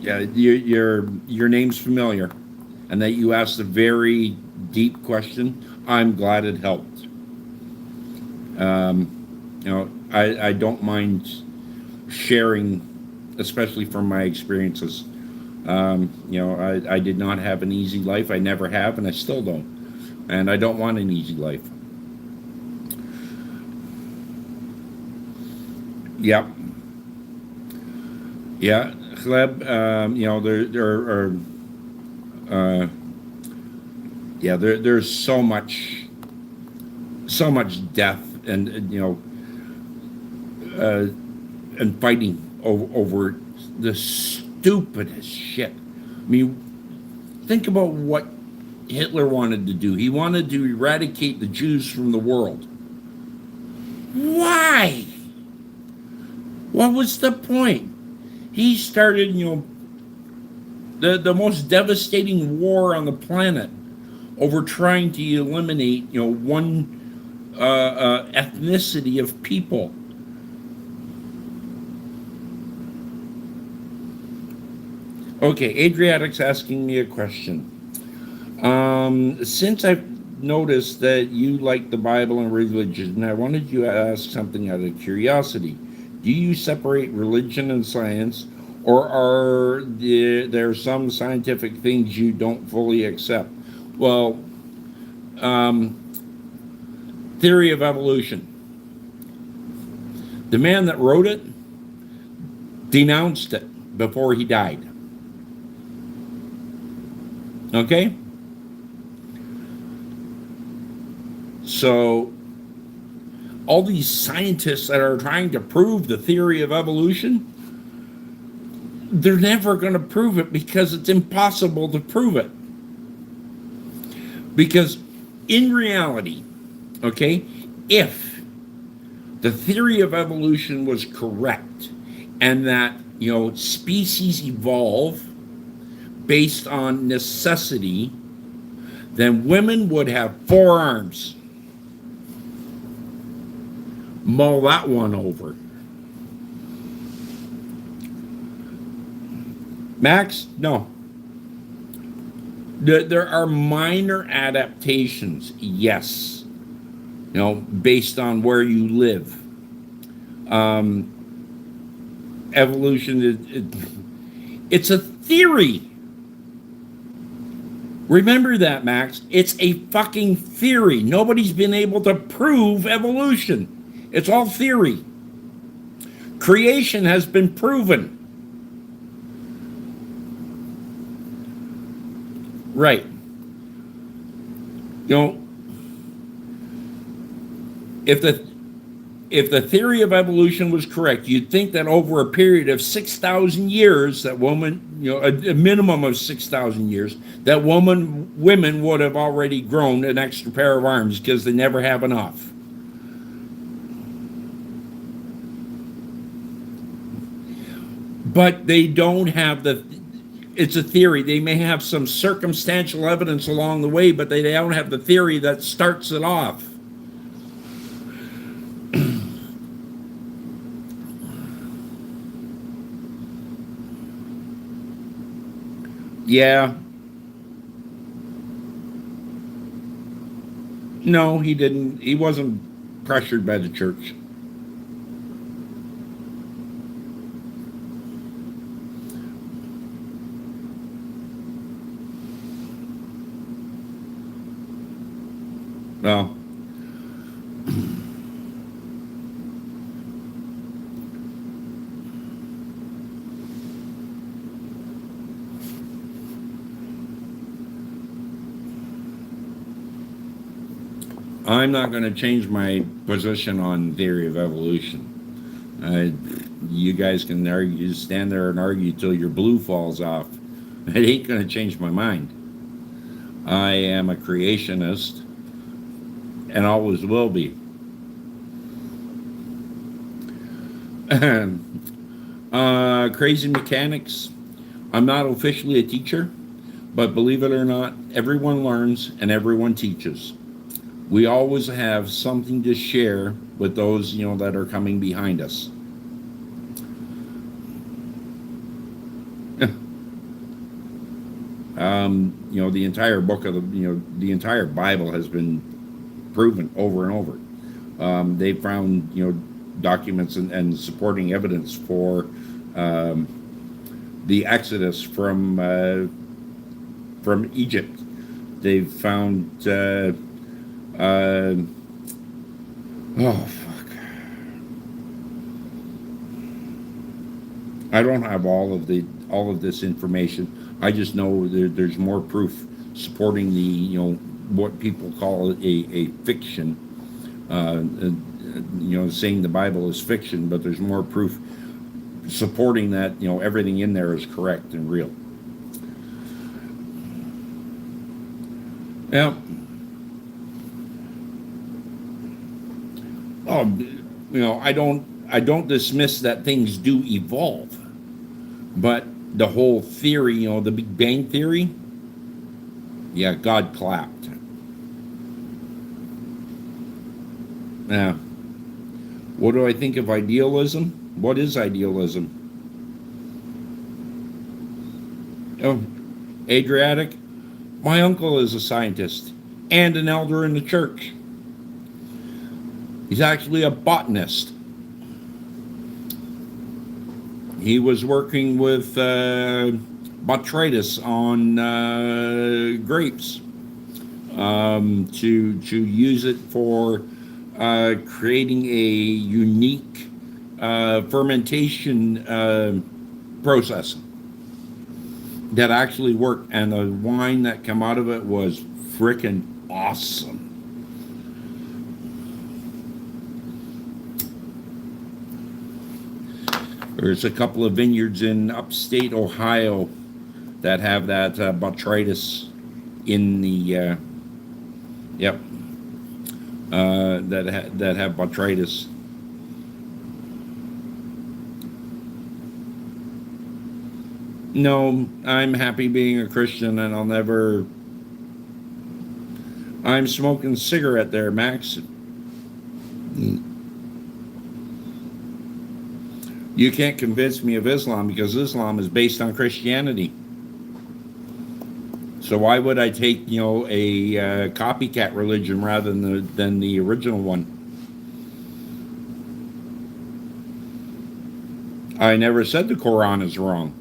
yeah, your name's familiar, and that you asked a very deep question. I'm glad it helped. I don't mind sharing, especially from my experiences. I did not have an easy life. I never have, and I still don't. And I don't want an easy life. Yep. Yeah. Gleb, there are, uh, yeah, there's so much death uh, and fighting over the stupidest shit. I mean, think about what Hitler wanted to do. He wanted to eradicate the Jews from the world. Why? What was the point? He started, the most devastating war on the planet over trying to eliminate, one ethnicity of people. Okay, Adriatic's asking me a question. Since I've noticed that you like the Bible and religion, I wanted you to ask something out of curiosity. Do you separate religion and science, or are there some scientific things you don't fully accept? Well, um, theory of evolution. The man that wrote it denounced it before he died. Okay? So, all these scientists that are trying to prove the theory of evolution, they're never going to prove it because it's impossible to prove it. Because in reality, okay, if the theory of evolution was correct and that, species evolve based on necessity, then women would have 4 arms. Mull that one over. Max, no. There are minor adaptations, yes, based on where you live. Evolution, it's a theory. Remember that, Max. It's a fucking theory. Nobody's been able to prove evolution. It's all theory. Creation has been proven. Right. If the theory of evolution was correct, you'd think that over a period of 6,000 years, that a minimum of 6,000 years, that women would have already grown an extra pair of arms because they never have enough. But they don't have it's a theory. They may have some circumstantial evidence along the way, but they don't have the theory that starts it off. Yeah. No, he didn't. He wasn't pressured by the church. Well, I'm not going to change my position on theory of evolution. You guys can argue, stand there and argue till your blue falls off. It ain't going to change my mind. I am a creationist and always will be. Crazy mechanics. I'm not officially a teacher, but believe it or not, everyone learns and everyone teaches. We always have something to share with those, that are coming behind us. The entire book of the entire Bible has been proven over and over. They found, documents and supporting evidence for the Exodus from Egypt. They've found oh fuck! I don't have all of this information. I just know there's more proof supporting the what people call a fiction. Saying the Bible is fiction, but there's more proof supporting that everything in there is correct and real. Yeah. I don't dismiss that things do evolve, but the whole theory, the Big Bang Theory, yeah, God clapped. Yeah. What do I think of idealism? What is idealism? Oh, Adriatic, my uncle is a scientist and an elder in the church. He's actually a botanist. He was working with botrytis on grapes to use it for creating a unique fermentation process that actually worked, and the wine that came out of it was freaking awesome. There's a couple of vineyards in upstate Ohio that have that botrytis in the that have botrytis. No, I'm happy being a Christian, and I'll never. I'm smoking cigarette there, Max. You can't convince me of Islam because Islam is based on Christianity. So why would I take, a copycat religion rather than the original one? I never said the Quran is wrong.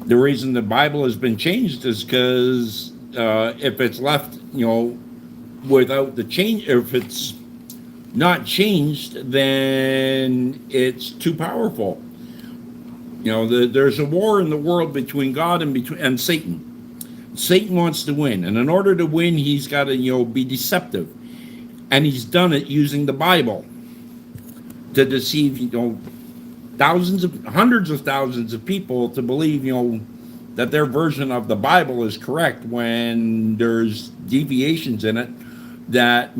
The reason the Bible has been changed is because if it's left, without the change, if it's not changed, then it's too powerful. There's a war in the world between God and Satan. Satan wants to win, and in order to win, he's got to, be deceptive, and he's done it using the Bible to deceive, hundreds of thousands of people to believe, that their version of the Bible is correct when there's deviations in it that,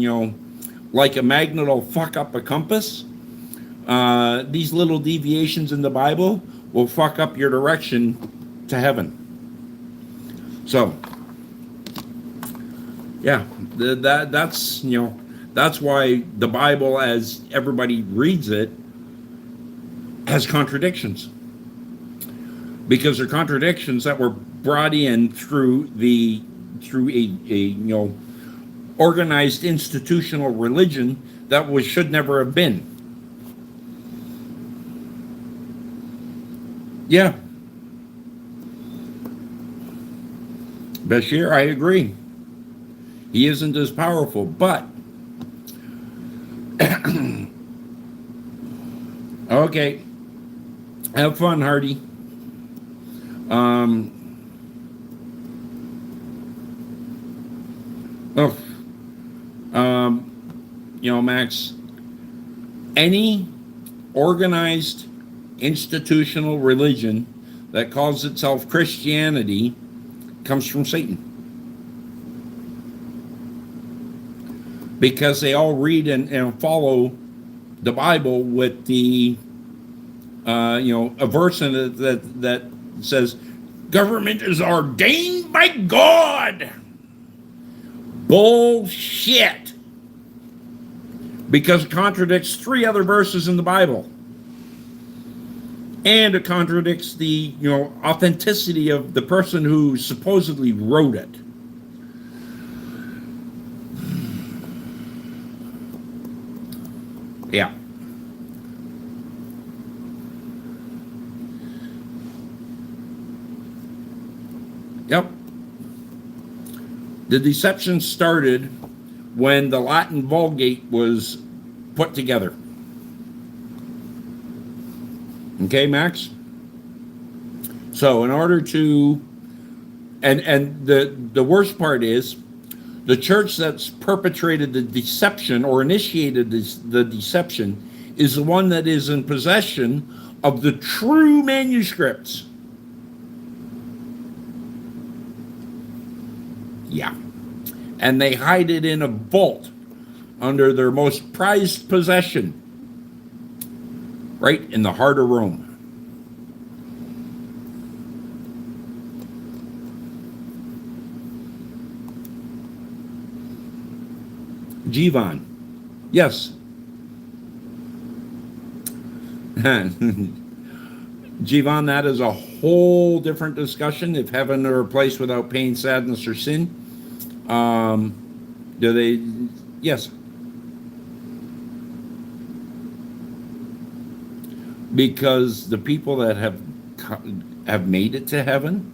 like a magnet will fuck up a compass. These little deviations in the Bible will fuck up your direction to heaven. So, yeah, that's why the Bible, as everybody reads it, has contradictions, because they're contradictions that were brought in through a organized institutional religion that should never have been. Yeah, Bashir, I agree. He isn't as powerful, but okay. Have fun, Hardy. Max, any organized institutional religion that calls itself Christianity comes from Satan. because they all read and follow the Bible with the a verse in it that says government is ordained by God. Bullshit. Because it contradicts 3 other verses in the Bible. And it contradicts the, authenticity of the person who supposedly wrote it. Yeah. Yep. The deception started when the Latin Vulgate was put together. Okay, Max? So in order to, and the worst part is, the church that's perpetrated the deception or initiated the deception is the one that is in possession of the true manuscripts. Yeah. And they hide it in a vault under their most prized possession, right in the heart of Rome. Jivan. Yes. Jivan, that is a whole different discussion. If heaven were a place without pain, sadness, or sin, do they? Yes. Because the people that have made it to heaven,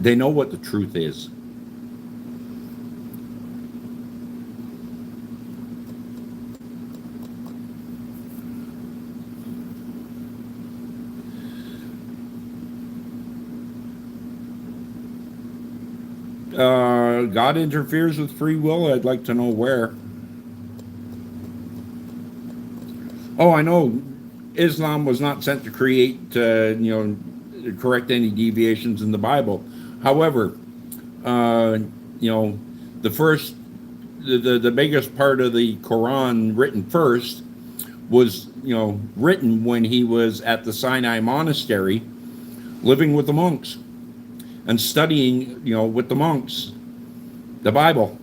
they know what the truth is. God interferes with free will. I'd like to know where. Oh, I know Islam was not sent to create, correct any deviations in the Bible. However, the biggest part of the Quran written first was, written when he was at the Sinai monastery, living with the monks and studying, with the monks, the Bible.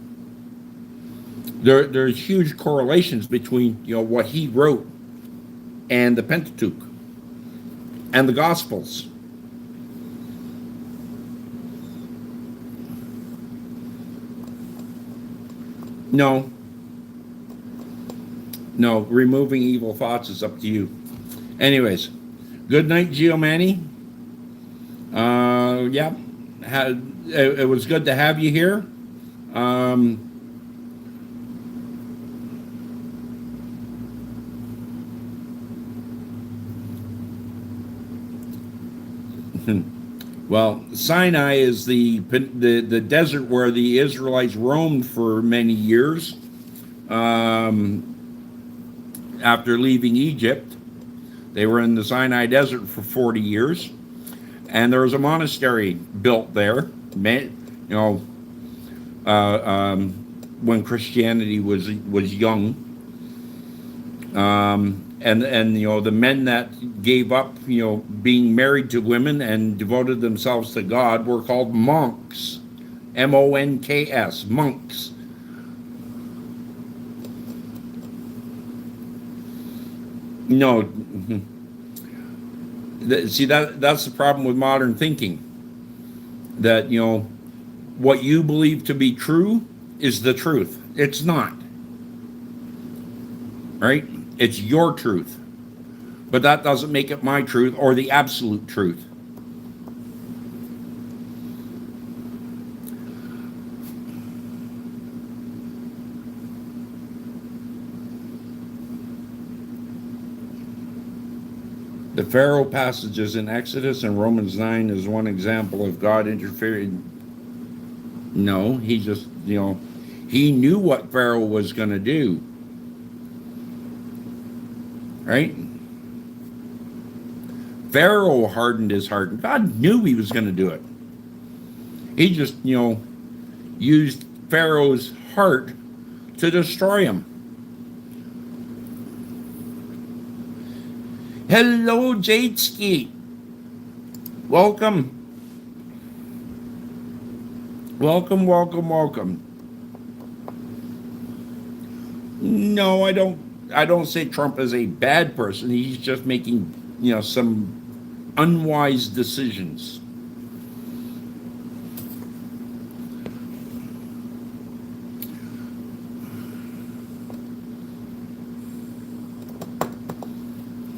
There's huge correlations between, what he wrote and the Pentateuch and the Gospels. No, removing evil thoughts is up to you. Anyways, good night, Giovanni. Yeah, it was good to have you here. Well, Sinai is the desert where the Israelites roamed for many years after leaving Egypt. They were in the Sinai desert for 40 years, and there was a monastery built there. When Christianity was young. And the men that gave up, being married to women and devoted themselves to God were called monks. M-O-N-K-S, monks. No. See, that's the problem with modern thinking. That, what you believe to be true is the truth. It's not. Right? It's your truth. But that doesn't make it my truth or the absolute truth. The Pharaoh passages in Exodus and Romans 9 is one example of God interfering. No, he just, he knew what Pharaoh was going to do. Right? Pharaoh hardened his heart, and God knew he was going to do it. He just, used Pharaoh's heart to destroy him. Hello, Jadeski. Welcome. Welcome, welcome, welcome. No, I don't say Trump is a bad person. He's just making, some unwise decisions.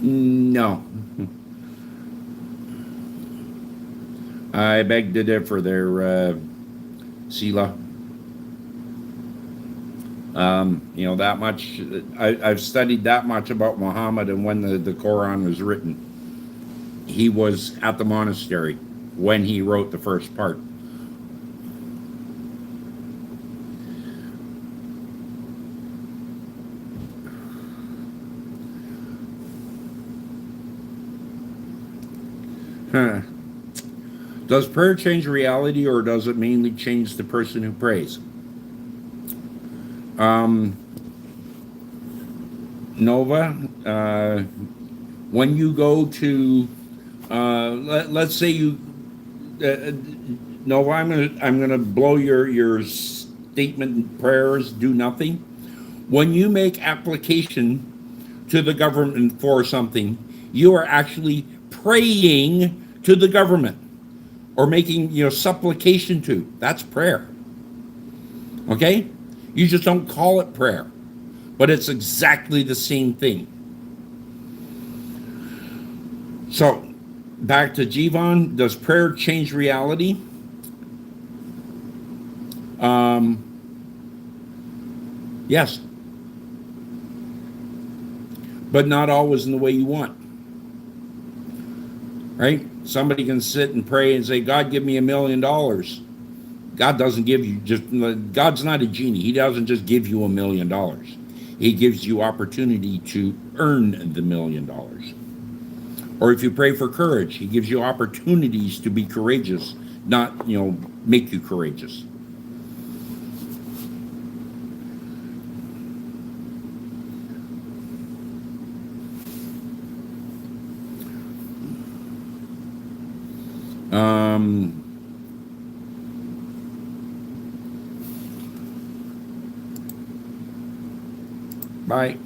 No. I beg to differ there, Sela. That much, I've studied that much about Muhammad and when the Quran was written. He was at the monastery when he wrote the first part. Does prayer change reality, or does it mainly change the person who prays? Nova, when you go to, let's say you, Nova, I'm gonna blow your statement. Prayers do nothing. When you make application to the government for something, you are actually praying to the government, or making supplication to. That's prayer. Okay? You just don't call it prayer, but it's exactly the same thing. So, back to Jivan, does prayer change reality? Yes. But not always in the way you want. Right? Somebody can sit and pray and say, God, give me $1 million. God doesn't give you God's not a genie. He doesn't just give you $1 million. He gives you opportunity to earn the $1 million. Or if you pray for courage, he gives you opportunities to be courageous, not, make you courageous. Bye.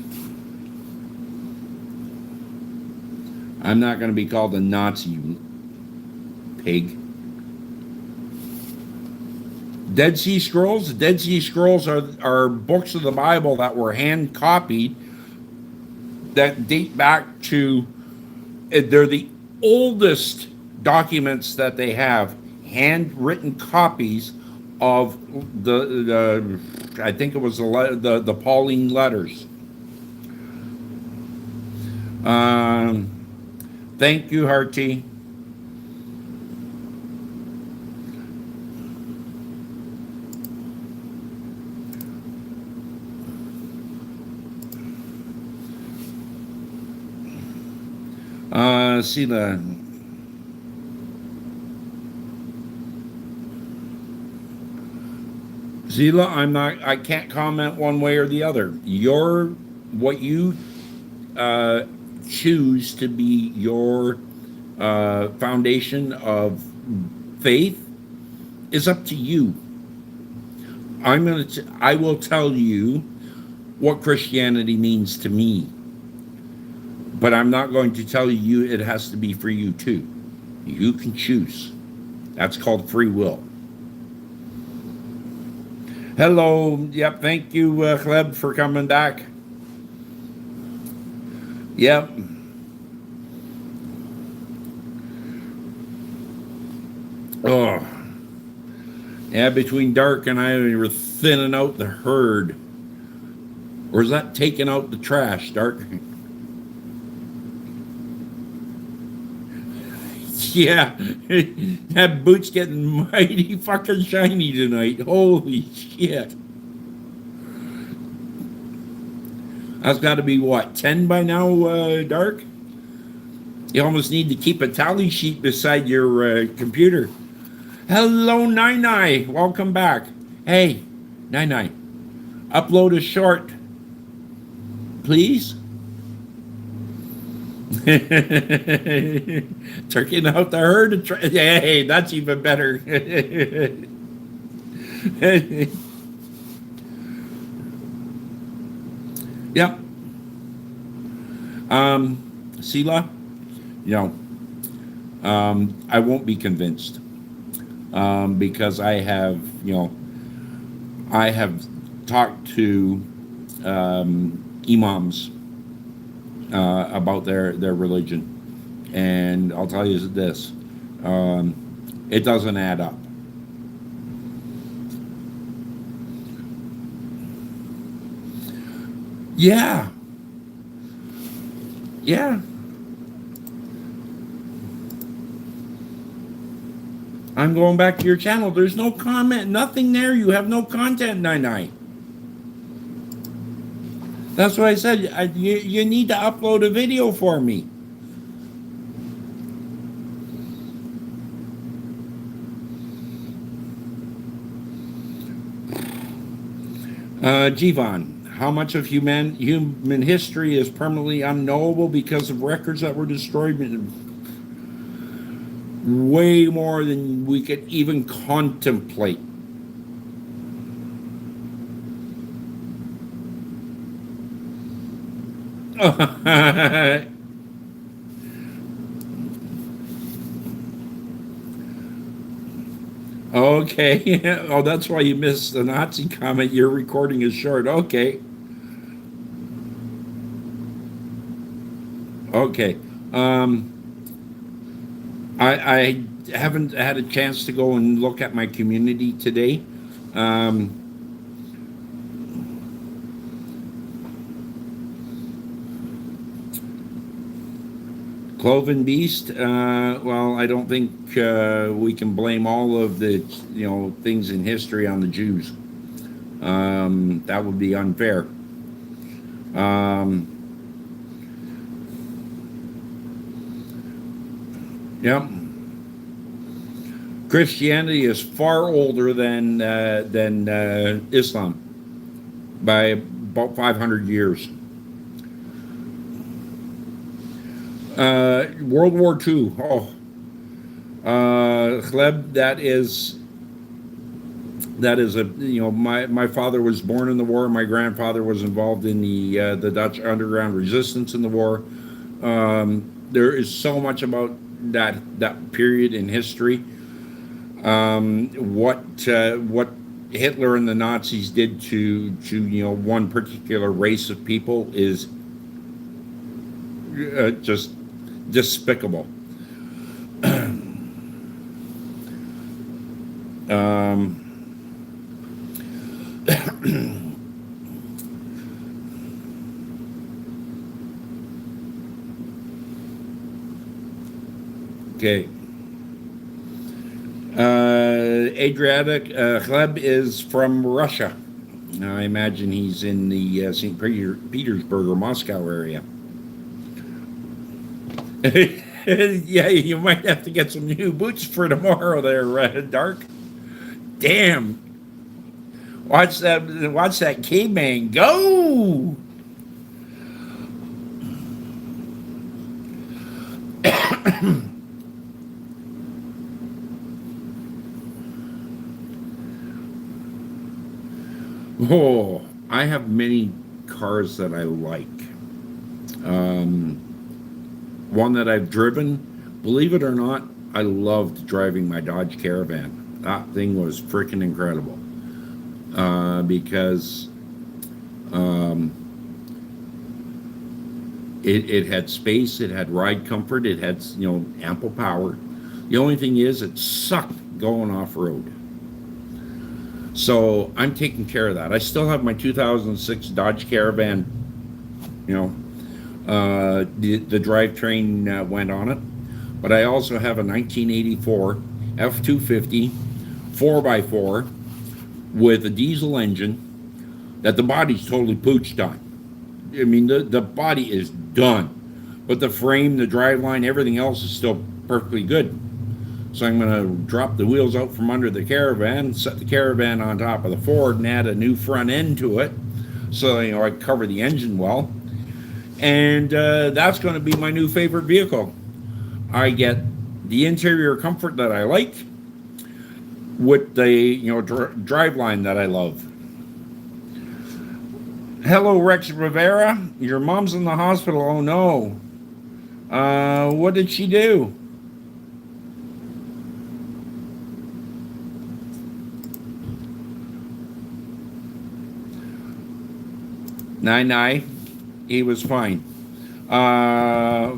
I'm not going to be called a Nazi, you pig. Dead Sea Scrolls? The Dead Sea Scrolls are books of the Bible that were hand copied that date back to, they're the oldest documents that they have, handwritten copies of the I think it was the Pauline letters. Thank you, Harty. See the Zila, I can't comment one way or the other. What you choose to be your foundation of faith is up to you. I will tell you what Christianity means to me, but I'm not going to tell you it has to be for you too. You can choose. That's called free will. Hello. Yep. Thank you, Gleb, for coming back. Yep. Oh. Yeah, between Dark and I, we were thinning out the herd. Or is that taking out the trash, Dark? Yeah, that boot's getting mighty fucking shiny tonight. Holy shit. That's got to be, what, 10 by now, Dark? You almost need to keep a tally sheet beside your computer. Hello, Nai. Welcome back. Hey, 99. Upload a short, please. Turkey out the herd. Hey, that's even better. Yep. Sela, you know, I won't be convinced because I have talked to imams about their religion, and I'll tell you this: it doesn't add up. Yeah, yeah. I'm going back to your channel. There's no comment, nothing there. You have no content, Nine. That's what I said. You need to upload a video for me. Jivan, how much of human history is permanently unknowable because of records that were destroyed? Way more than we could even contemplate. Okay. Oh, that's why you missed the Nazi comment. Your recording is short. Okay. Okay. I haven't had a chance to go and look at my community today. Cloven Beast. Well, I don't think we can blame all of the things in history on the Jews. That would be unfair. Yep. Christianity is far older than Islam by about 500 years. World War II. Oh, Chleb, that is a my father was born in the war. My grandfather was involved in the Dutch underground resistance in the war. There is so much about that period in history. What Hitler and the Nazis did to one particular race of people is just despicable. Okay. Adriatic Chleb is from Russia. I imagine he's in the St. Petersburg or Moscow area. Yeah, you might have to get some new boots for tomorrow there, Dark. Damn. Watch that caveman go. Oh, I have many cars that I like. One that I've driven, believe it or not, I loved driving my Dodge Caravan. That thing was freaking incredible. Because it had space, it had ride comfort, it had ample power. The only thing is, it sucked going off road. So I'm taking care of that. I still have my 2006 Dodge Caravan. The drivetrain went on it, but I also have a 1984 F250 4x4 with a diesel engine that the body's totally pooched on. I mean, the body is done, but the frame, the driveline, everything else is still perfectly good. So I'm going to drop the wheels out from under the caravan, set the caravan on top of the Ford, and add a new front end to it, so I cover the engine well. And that's going to be my new favorite vehicle. I get the interior comfort that I like with the drive line that I love. Hello, Rex Rivera. Your mom's in the hospital. Oh no. What did she do? Nine. He was fine. I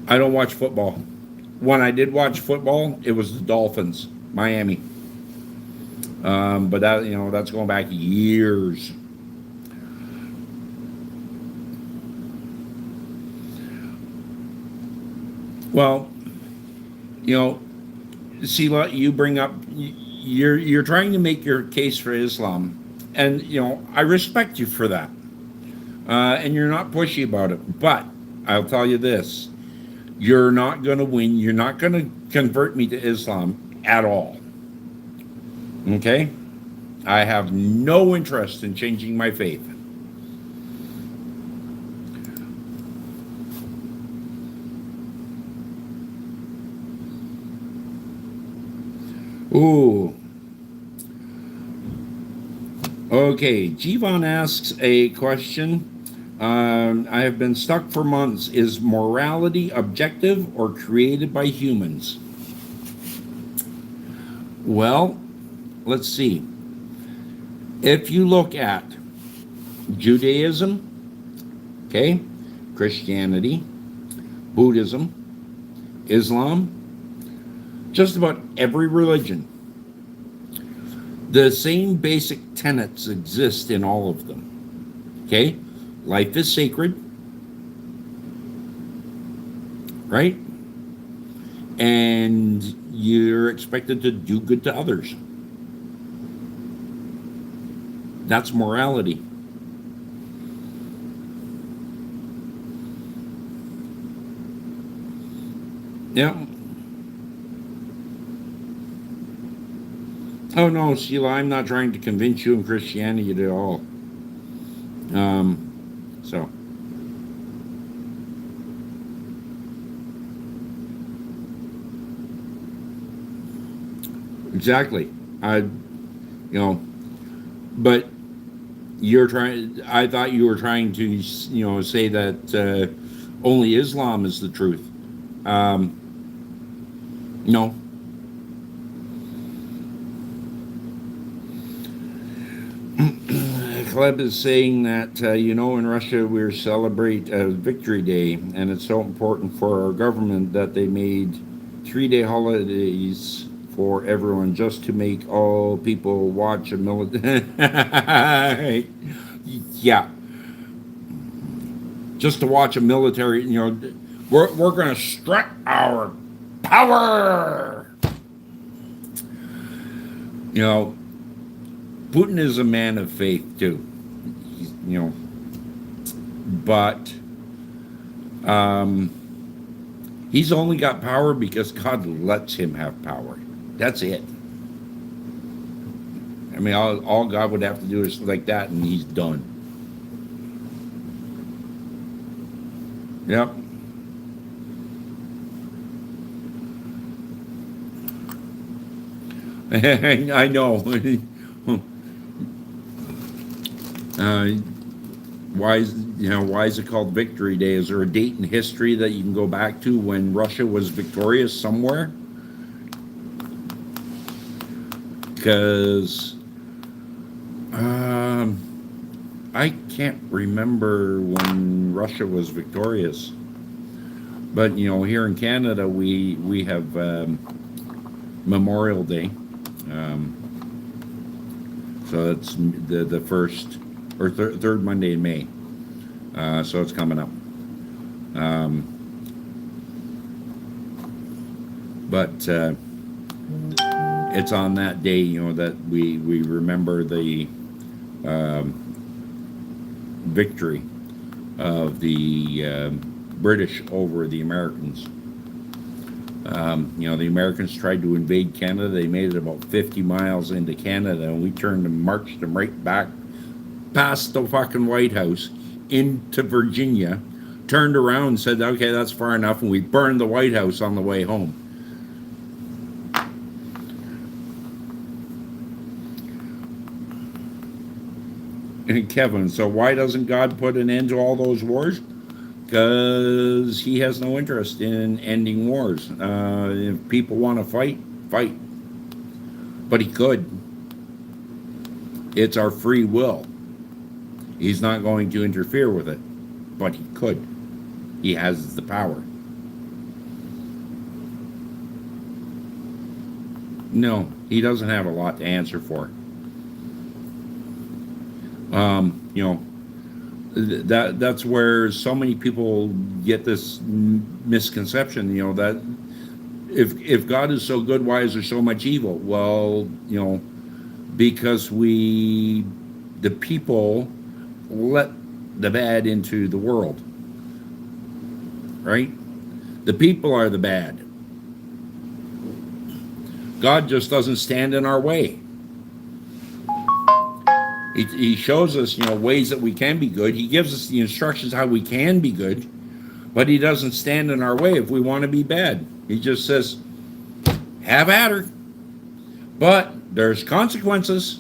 don't watch football. When I did watch football, it was the Dolphins, Miami. But that's going back years. Well, Sela, you bring up, you're trying to make your case for Islam, and I respect you for that, and you're not pushy about it. But I'll tell you this: you're not going to win. You're not going to convert me to Islam at all. Okay? I have no interest in changing my faith. Ooh. Okay, Jivan asks a question. I have been stuck for months. Is morality objective or created by humans? Well, let's see. If you look at Judaism, okay, Christianity, Buddhism, Islam, just about every religion, the same basic tenets exist in all of them. Okay? Life is sacred, right? And you're expected to do good to others. That's morality. Yeah. Oh no, Sheila, I'm not trying to convince you in Christianity at all. So. Exactly. But I thought you were trying to, say that only Islam is the truth. No. Kleb is saying that, in Russia we celebrate Victory Day, and it's so important for our government that they made 3-day holidays for everyone just to make all people watch a military. Yeah. Just to watch a military, we're going to strut our power. Putin is a man of faith too, but he's only got power because God lets him have power. That's it. I mean, all God would have to do is like that, and he's done. Yep. I know. Why is it called Victory Day? Is there a date in history that you can go back to when Russia was victorious somewhere? Because I can't remember when Russia was victorious. But here in Canada we have Memorial Day. So it's the first or third Monday in May. So it's coming up. But it's on that day, that we remember the victory of the British over the Americans. The Americans tried to invade Canada. They made it about 50 miles into Canada, and we turned and marched them right back past the fucking White House into Virginia, turned around and said, okay, that's far enough, and we burned the White House on the way home. And Kevin, so why doesn't God put an end to all those wars? Because he has no interest in ending wars. If people want to fight, fight. But he could. It's our free will. He's not going to interfere with it, but he could. He has the power. No, he doesn't have a lot to answer for. That's where so many people get this misconception, that if God is so good, why is there so much evil? Well, because the people let the bad into the world, right? The people are the bad. God just doesn't stand in our way. He shows us, ways that we can be good. He gives us the instructions how we can be good, but he doesn't stand in our way if we want to be bad. He just says, have at her. But there's consequences.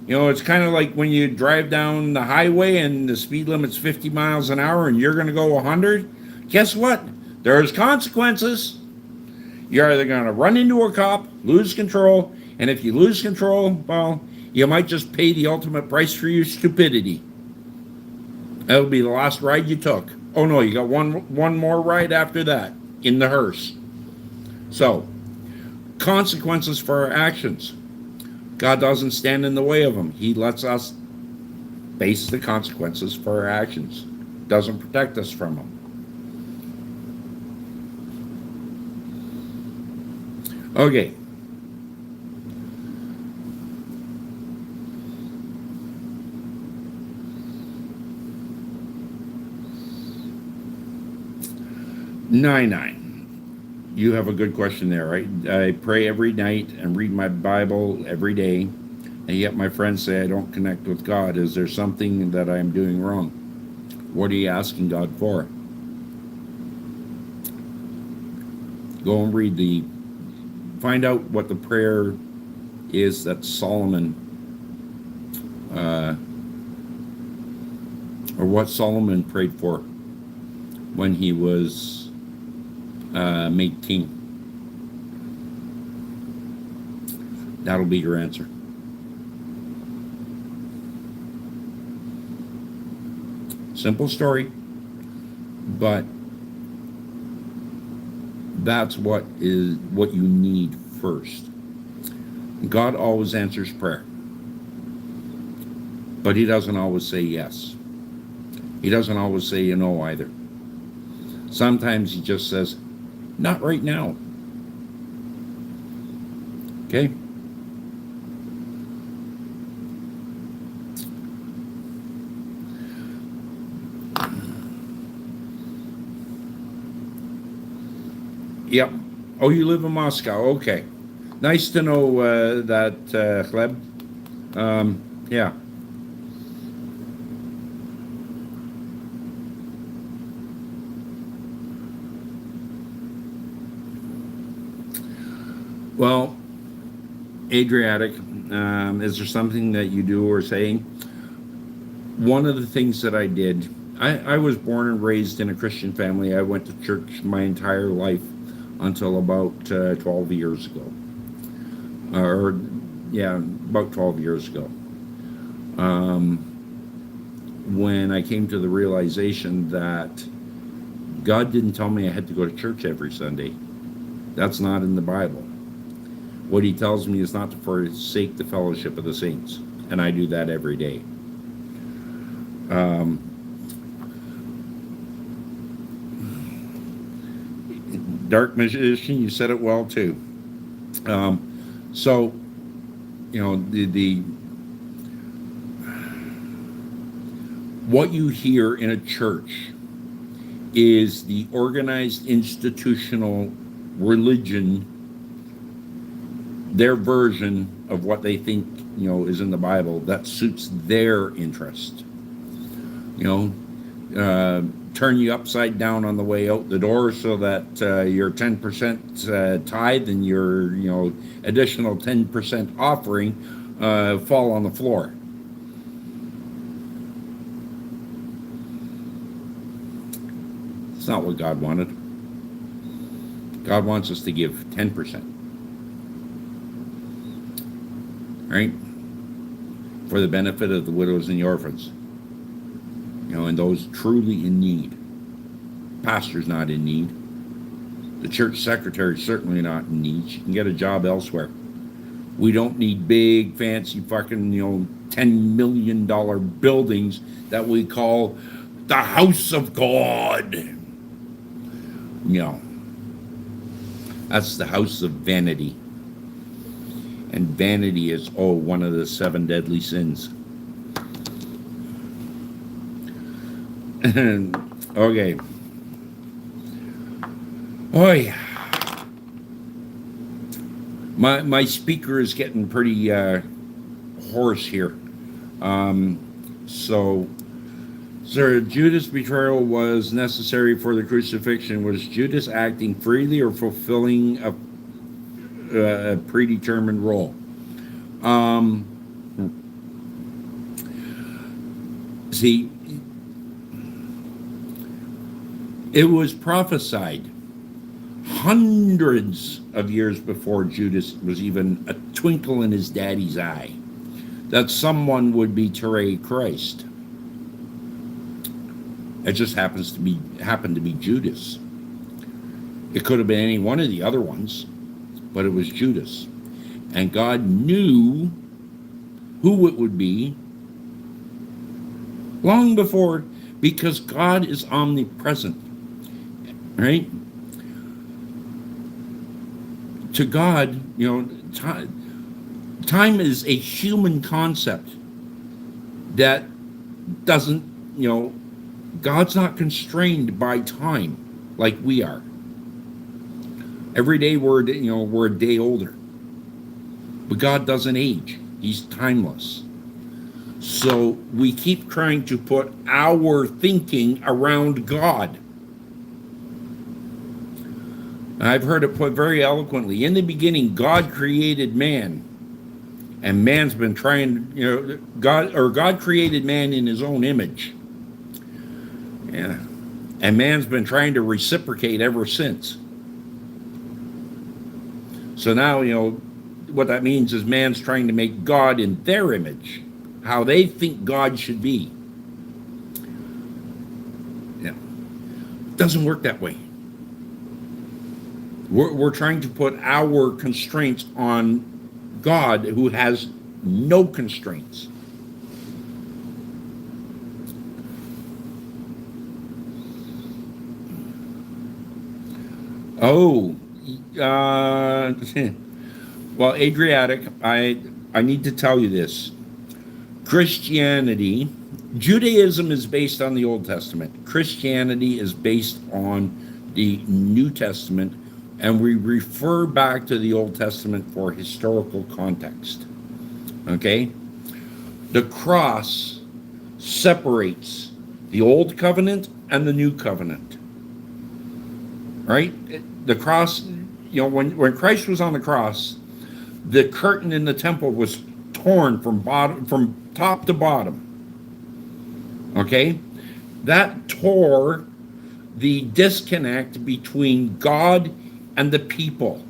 It's kind of like when you drive down the highway and the speed limit's 50 miles an hour and you're going to go 100. Guess what? There's consequences. You're either going to run into a cop, lose control, and if you lose control, well, you might just pay the ultimate price for your stupidity. That'll be the last ride you took. Oh no, you got one more ride after that in the hearse. So, consequences for our actions. God doesn't stand in the way of them. He lets us face the consequences for our actions. Doesn't protect us from them. Okay. Nine. You have a good question there, right? I pray every night and read my Bible every day, and yet my friends say I don't connect with God. Is there something that I'm doing wrong? What are you asking God for? Go and find out what the prayer is that Solomon, or what Solomon prayed for when he was made king. That'll be your answer. Simple story, but that's what you need first. God always answers prayer, but he doesn't always say yes. He doesn't always say either. Sometimes he just says, not right now. Okay? Yep. Oh, you live in Moscow. Okay. Nice to know that, Gleb. Yeah. Well, Adriatic, is there something that you do or say? One of the things that I did, I was born and raised in a Christian family. I went to church my entire life until about 12 years ago. About 12 years ago. When I came to the realization that God didn't tell me I had to go to church every Sunday. That's not in the Bible. What he tells me is not to forsake the fellowship of the saints, and I do that every day. Dark Magician, you said it well too. What you hear in a church is the organized institutional religion, their version of what they think, is in the Bible that suits their interest. Turn you upside down on the way out the door so that your 10% tithe and your, additional 10% offering fall on the floor. It's not what God wanted. God wants us to give 10%. Right? For the benefit of the widows and the orphans. And those truly in need. Pastor's not in need. The church secretary's certainly not in need. She can get a job elsewhere. We don't need big, fancy, fucking, $10 million buildings that we call the house of God. That's the house of vanity. And vanity is, one of the 7 deadly sins. Okay. Oh yeah. My speaker is getting pretty hoarse here. So Judas' betrayal was necessary for the crucifixion. Was Judas acting freely or fulfilling a predetermined role? See, it was prophesied hundreds of years before Judas was even a twinkle in his daddy's eye that someone would betray Christ. It just happened to be Judas. It could have been any one of the other ones, but it was Judas. And God knew who it would be long before, because God is omnipresent. Right? To God, time is a human concept that doesn't, God's not constrained by time like we are. Every day we're a day older. But God doesn't age. He's timeless. So we keep trying to put our thinking around God. I've heard it put very eloquently. In the beginning, God created man. And man's been trying, God created man in his own image. Yeah. And man's been trying to reciprocate ever since. So now, what that means is man's trying to make God in their image, how they think God should be. Yeah. Doesn't work that way. We're trying to put our constraints on God, who has no constraints. Well, Adriatic, I need to tell you this. Judaism is based on the Old Testament. Christianity is based on the New Testament, and we refer back to the Old Testament for historical context. Okay? The cross separates the Old Covenant and the New Covenant. Right? The cross, when Christ was on the cross, the curtain in the temple was torn from top to bottom. Okay? That tore the disconnect between God and the people.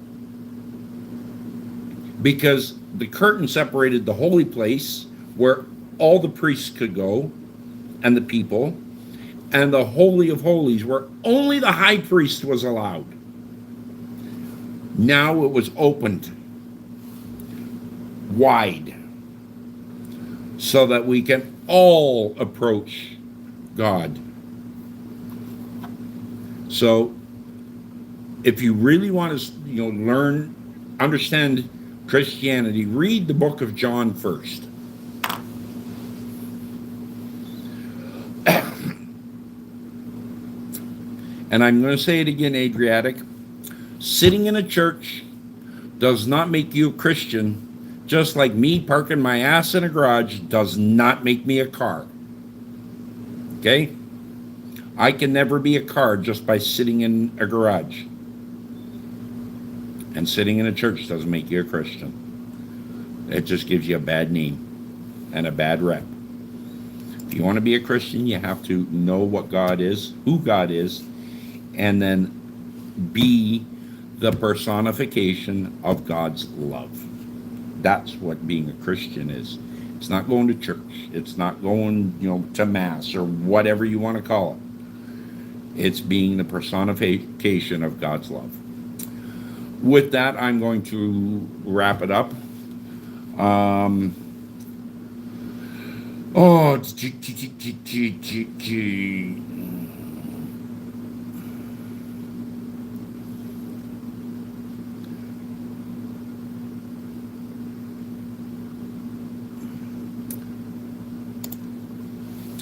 Because the curtain separated the holy place, where all the priests could go, and the people, and the Holy of Holies, where only the high priest was allowed. Now it was opened wide, so that we can all approach God. So, if you really want to, understand Christianity, read the book of John first. And I'm going to say it again, Adriatic. Sitting in a church does not make you a Christian, just like me parking my ass in a garage does not make me a car. Okay? I can never be a car just by sitting in a garage. And sitting in a church doesn't make you a Christian. It just gives you a bad name and a bad rep. If you want to be a Christian, you have to know what God is, who God is, and then be the personification of God's love. That's what being a Christian is. It's not going to church. It's not going, to mass or whatever you want to call it. It's being the personification of God's love. With that, I'm going to wrap it up.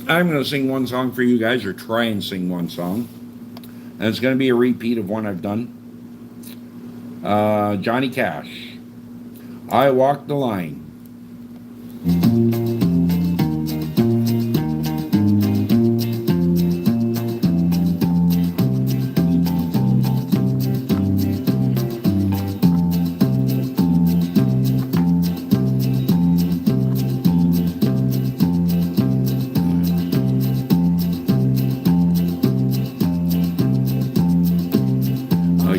I'm going to sing one song for you guys, or try and sing one song. And it's going to be a repeat of one I've done. Johnny Cash, I Walk the Line.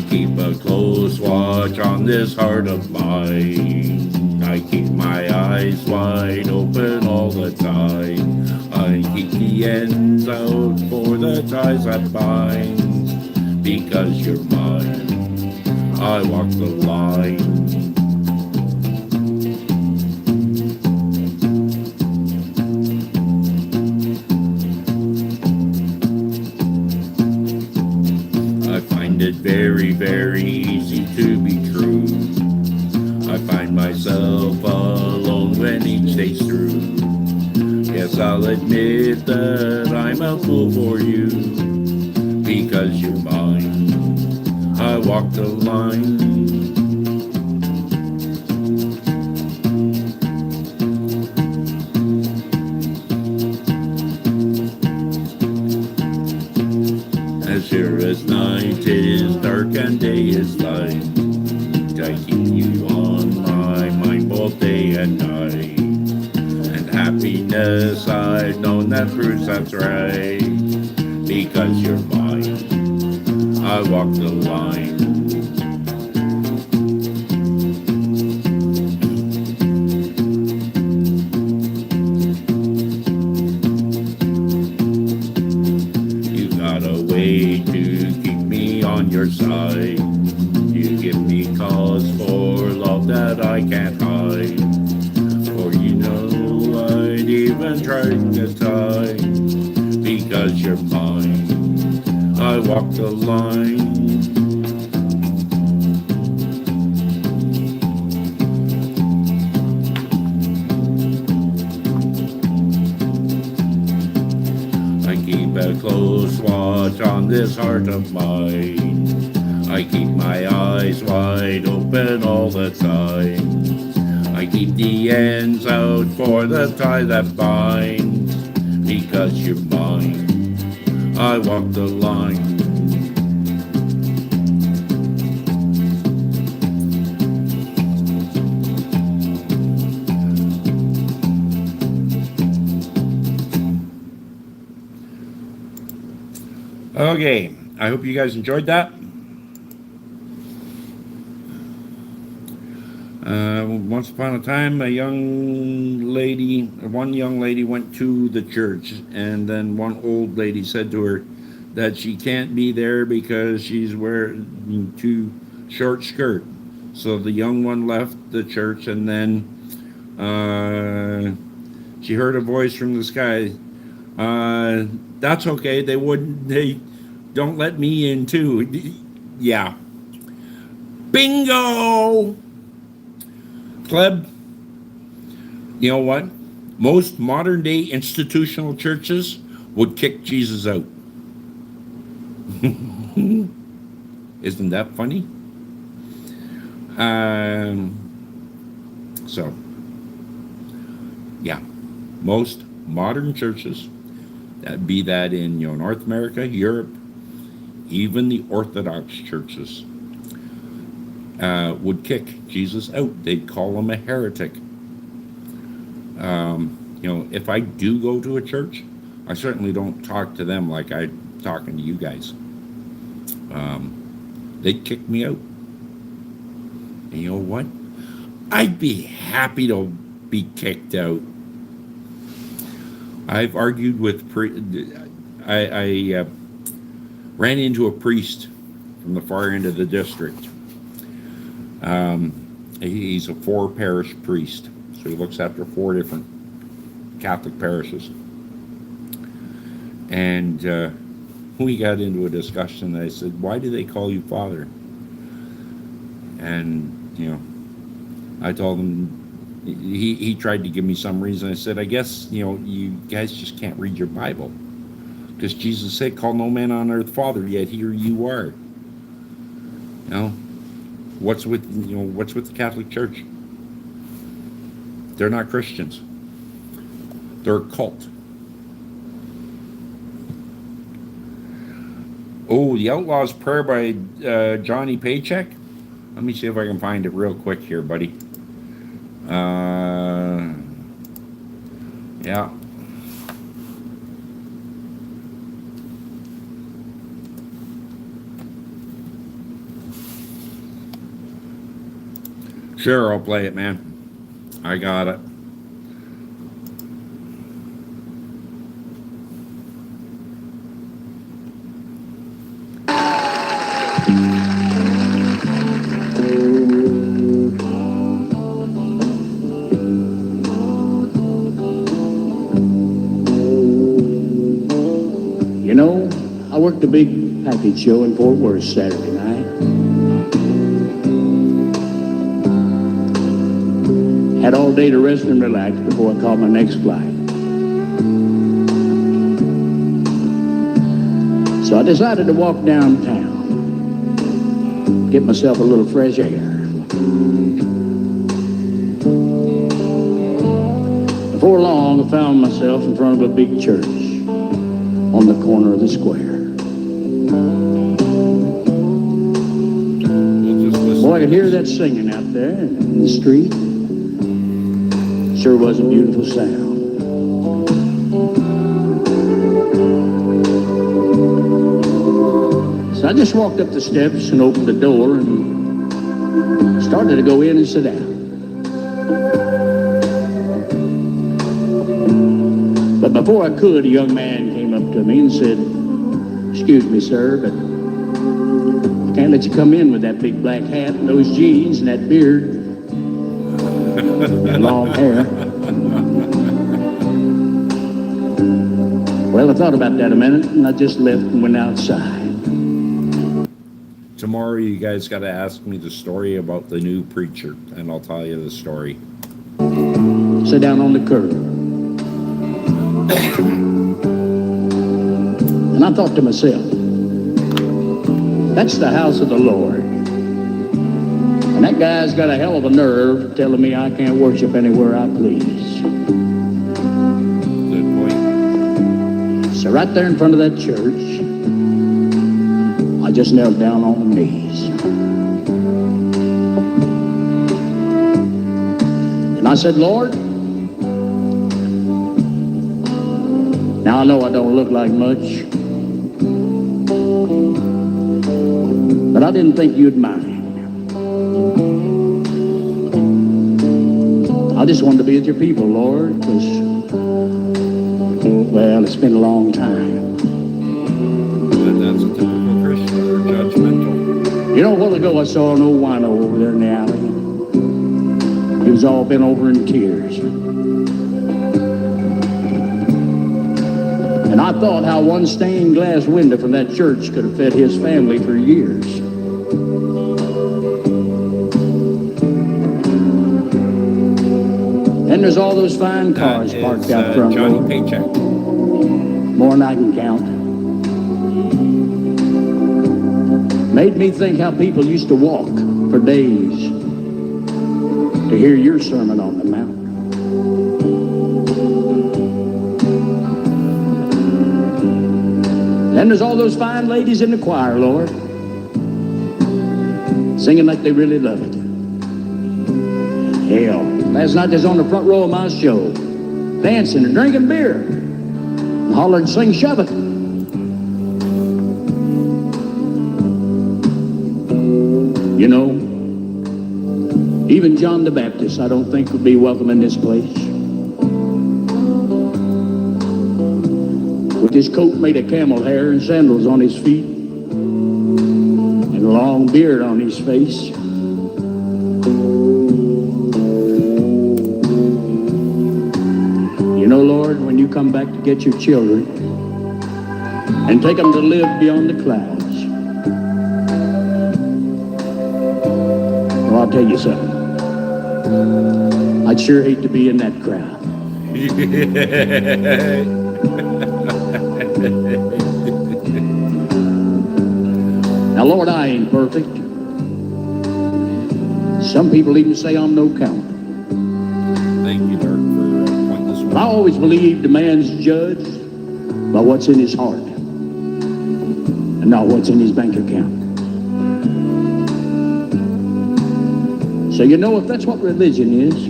Keep a close watch on this heart of mine. I keep my eyes wide open all the time. I keep the ends out for the ties that bind. Because you're mine, I walk the line. It very, very easy to be true. I find myself alone when each day's through. Yes, I'll admit that I'm a fool for you. Because you're mine, I walk the line. As sure as night is dark and day is light, I keep you on my mind both day and night. And happiness I've known that proves that's right. Because you're mine, I walk the line. Way to keep me on your side. You give me cause for love that I can't hide. For you know I'd even try to time. Because you're mine, I walk the line. Keep a close watch on this heart of mine. I keep my eyes wide open all the time. I keep the ends out for the tie that binds. Because you're mine, I walk the line. Okay, I hope you guys enjoyed that. Once upon a time, one young lady went to the church, and then one old lady said to her that she can't be there because she's wearing too short skirt. So the young one left the church, and then she heard a voice from the sky. That's okay. They don't let me in too. Yeah. Bingo! Pleb, you know what? Most modern day institutional churches would kick Jesus out. Isn't that funny? So, yeah, most modern churches, that be that in North America, Europe, even the Orthodox churches, would kick Jesus out. They'd call him a heretic. If I do go to a church, I certainly don't talk to them like I'm talking to you guys. They'd kick me out. And you know what? I'd be happy to be kicked out. I've argued with I ran into a priest from the far end of the district. He's a 4-parish priest, so he looks after 4 different Catholic parishes. And we got into a discussion. I said, "Why do they call you Father?" And I told him. He tried to give me some reason. I said, "I guess you guys just can't read your Bible, because Jesus said, 'Call no man on earth Father, yet here you are.'" What's with the Catholic Church? They're not Christians. They're a cult. Oh, The Outlaw's Prayer by Johnny Paycheck. Let me see if I can find it real quick here, buddy. Yeah. Sure, I'll play it, man. I got it. I worked a big package show in Fort Worth Saturday night. Had all day to rest and relax before I caught my next flight. So I decided to walk downtown, get myself a little fresh air. Before long, I found myself in front of a big church on the corner of the square. Boy, I could hear that singing out there in the street. Sure was a beautiful sound. So I just walked up the steps and opened the door and started to go in and sit down. But before I could, a young man came up to me and said, "Excuse me, sir, but I can't let you come in with that big black hat and those jeans and that beard and long hair." Well, I thought about that a minute, and I just left and went outside. Tomorrow, you guys got to ask me the story about the new preacher, and I'll tell you the story. Sit down on the curb. And I thought to myself, that's the house of the Lord. And that guy's got a hell of a nerve telling me I can't worship anywhere I please. Good point. So right there in front of that church, I just knelt down on my knees. And I said, "Lord, now I know I don't look like much, but I didn't think you'd mind. I just wanted to be with your people, Lord, because, well, it's been a long time." That's a typical Christian. They're judgmental. You know, a while ago I saw an old wino over there in the alley. He was all bent over in tears. And I thought how one stained glass window from that church could have fed his family for years. And there's all those fine cars parked out front. Johnny Paycheck. More than I can count. Made me think how people used to walk for days to hear your Sermon on the Mount. Then there's all those fine ladies in the choir, Lord, singing like they really love it. Hell, last night they was on the front row of my show, dancing and drinking beer, and hollering, sing, shove it. You know, even John the Baptist, I don't think would be welcome in this place. With his coat made of camel hair and sandals on his feet, and a long beard on his face. You know, Lord, when you come back to get your children and take them to live beyond the clouds, well, I'll tell you something. I'd sure hate to be in that crowd. Now, Lord, I ain't perfect. Some people even say I'm no count. Thank you, Dirk, for pointing this But one I out. always believed a man's judged by what's in his heart and not what's in his bank account. So, you know, if that's what religion is,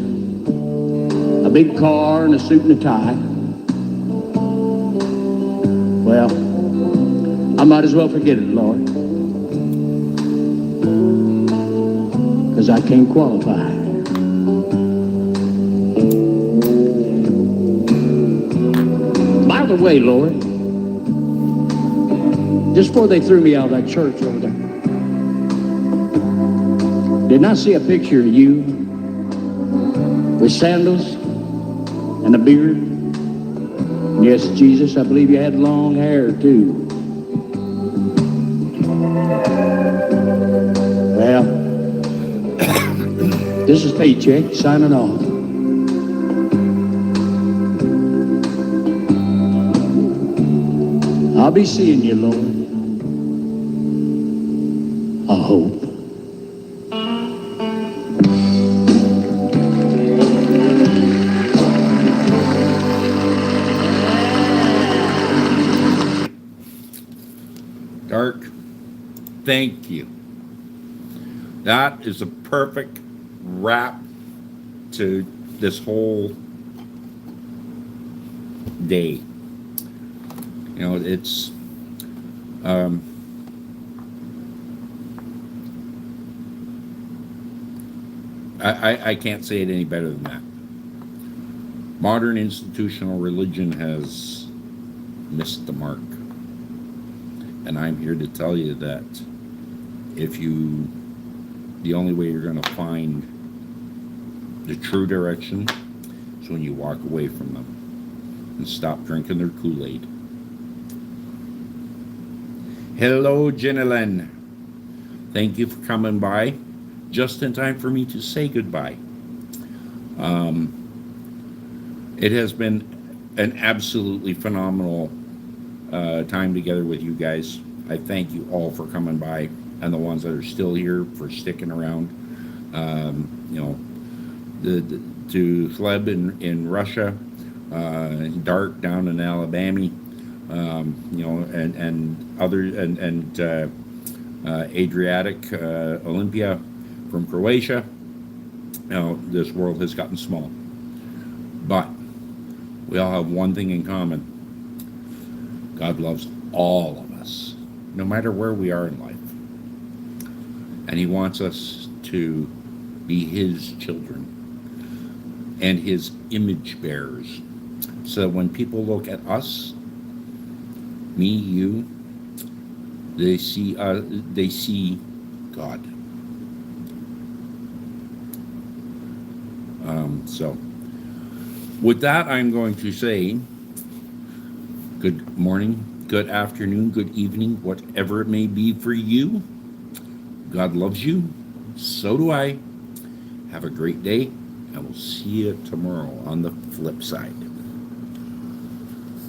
a big car and a suit and a tie, well, I might as well forget it, Lord, because I can't qualify. By the way, Lord, just before they threw me out of that church over there, didn't I see a picture of you with sandals and a beard? Yes, Jesus, I believe you had long hair too. Well, this is Paycheck signing off. I'll be seeing you, Lord. I hope. Dark, thank you. That is a perfect wrap to this whole day. You know, it's I can't say it any better than that. Modern institutional religion has missed the mark. And I'm here to tell you that the only way you're going to find the true direction is when you walk away from them and stop drinking their Kool-Aid. Hello, Jenilyn. Thank you for coming by just in time for me to say goodbye. It has been an absolutely phenomenal time together with you guys. I thank you all for coming by, and the ones that are still here for sticking around. You know, to Gleb in Russia, Dark down in Alabama, you know, and other and Adriatic Olympia from Croatia. You know, this world has gotten small, but we all have one thing in common. God loves all of us, no matter where we are in life. And he wants us to be his children and his image bearers. So when people look at us, me, you, they see God. So with that, I'm going to say good morning, good afternoon, good evening, whatever it may be for you. God loves you. So do I. Have a great day, and we'll see you tomorrow on the flip side.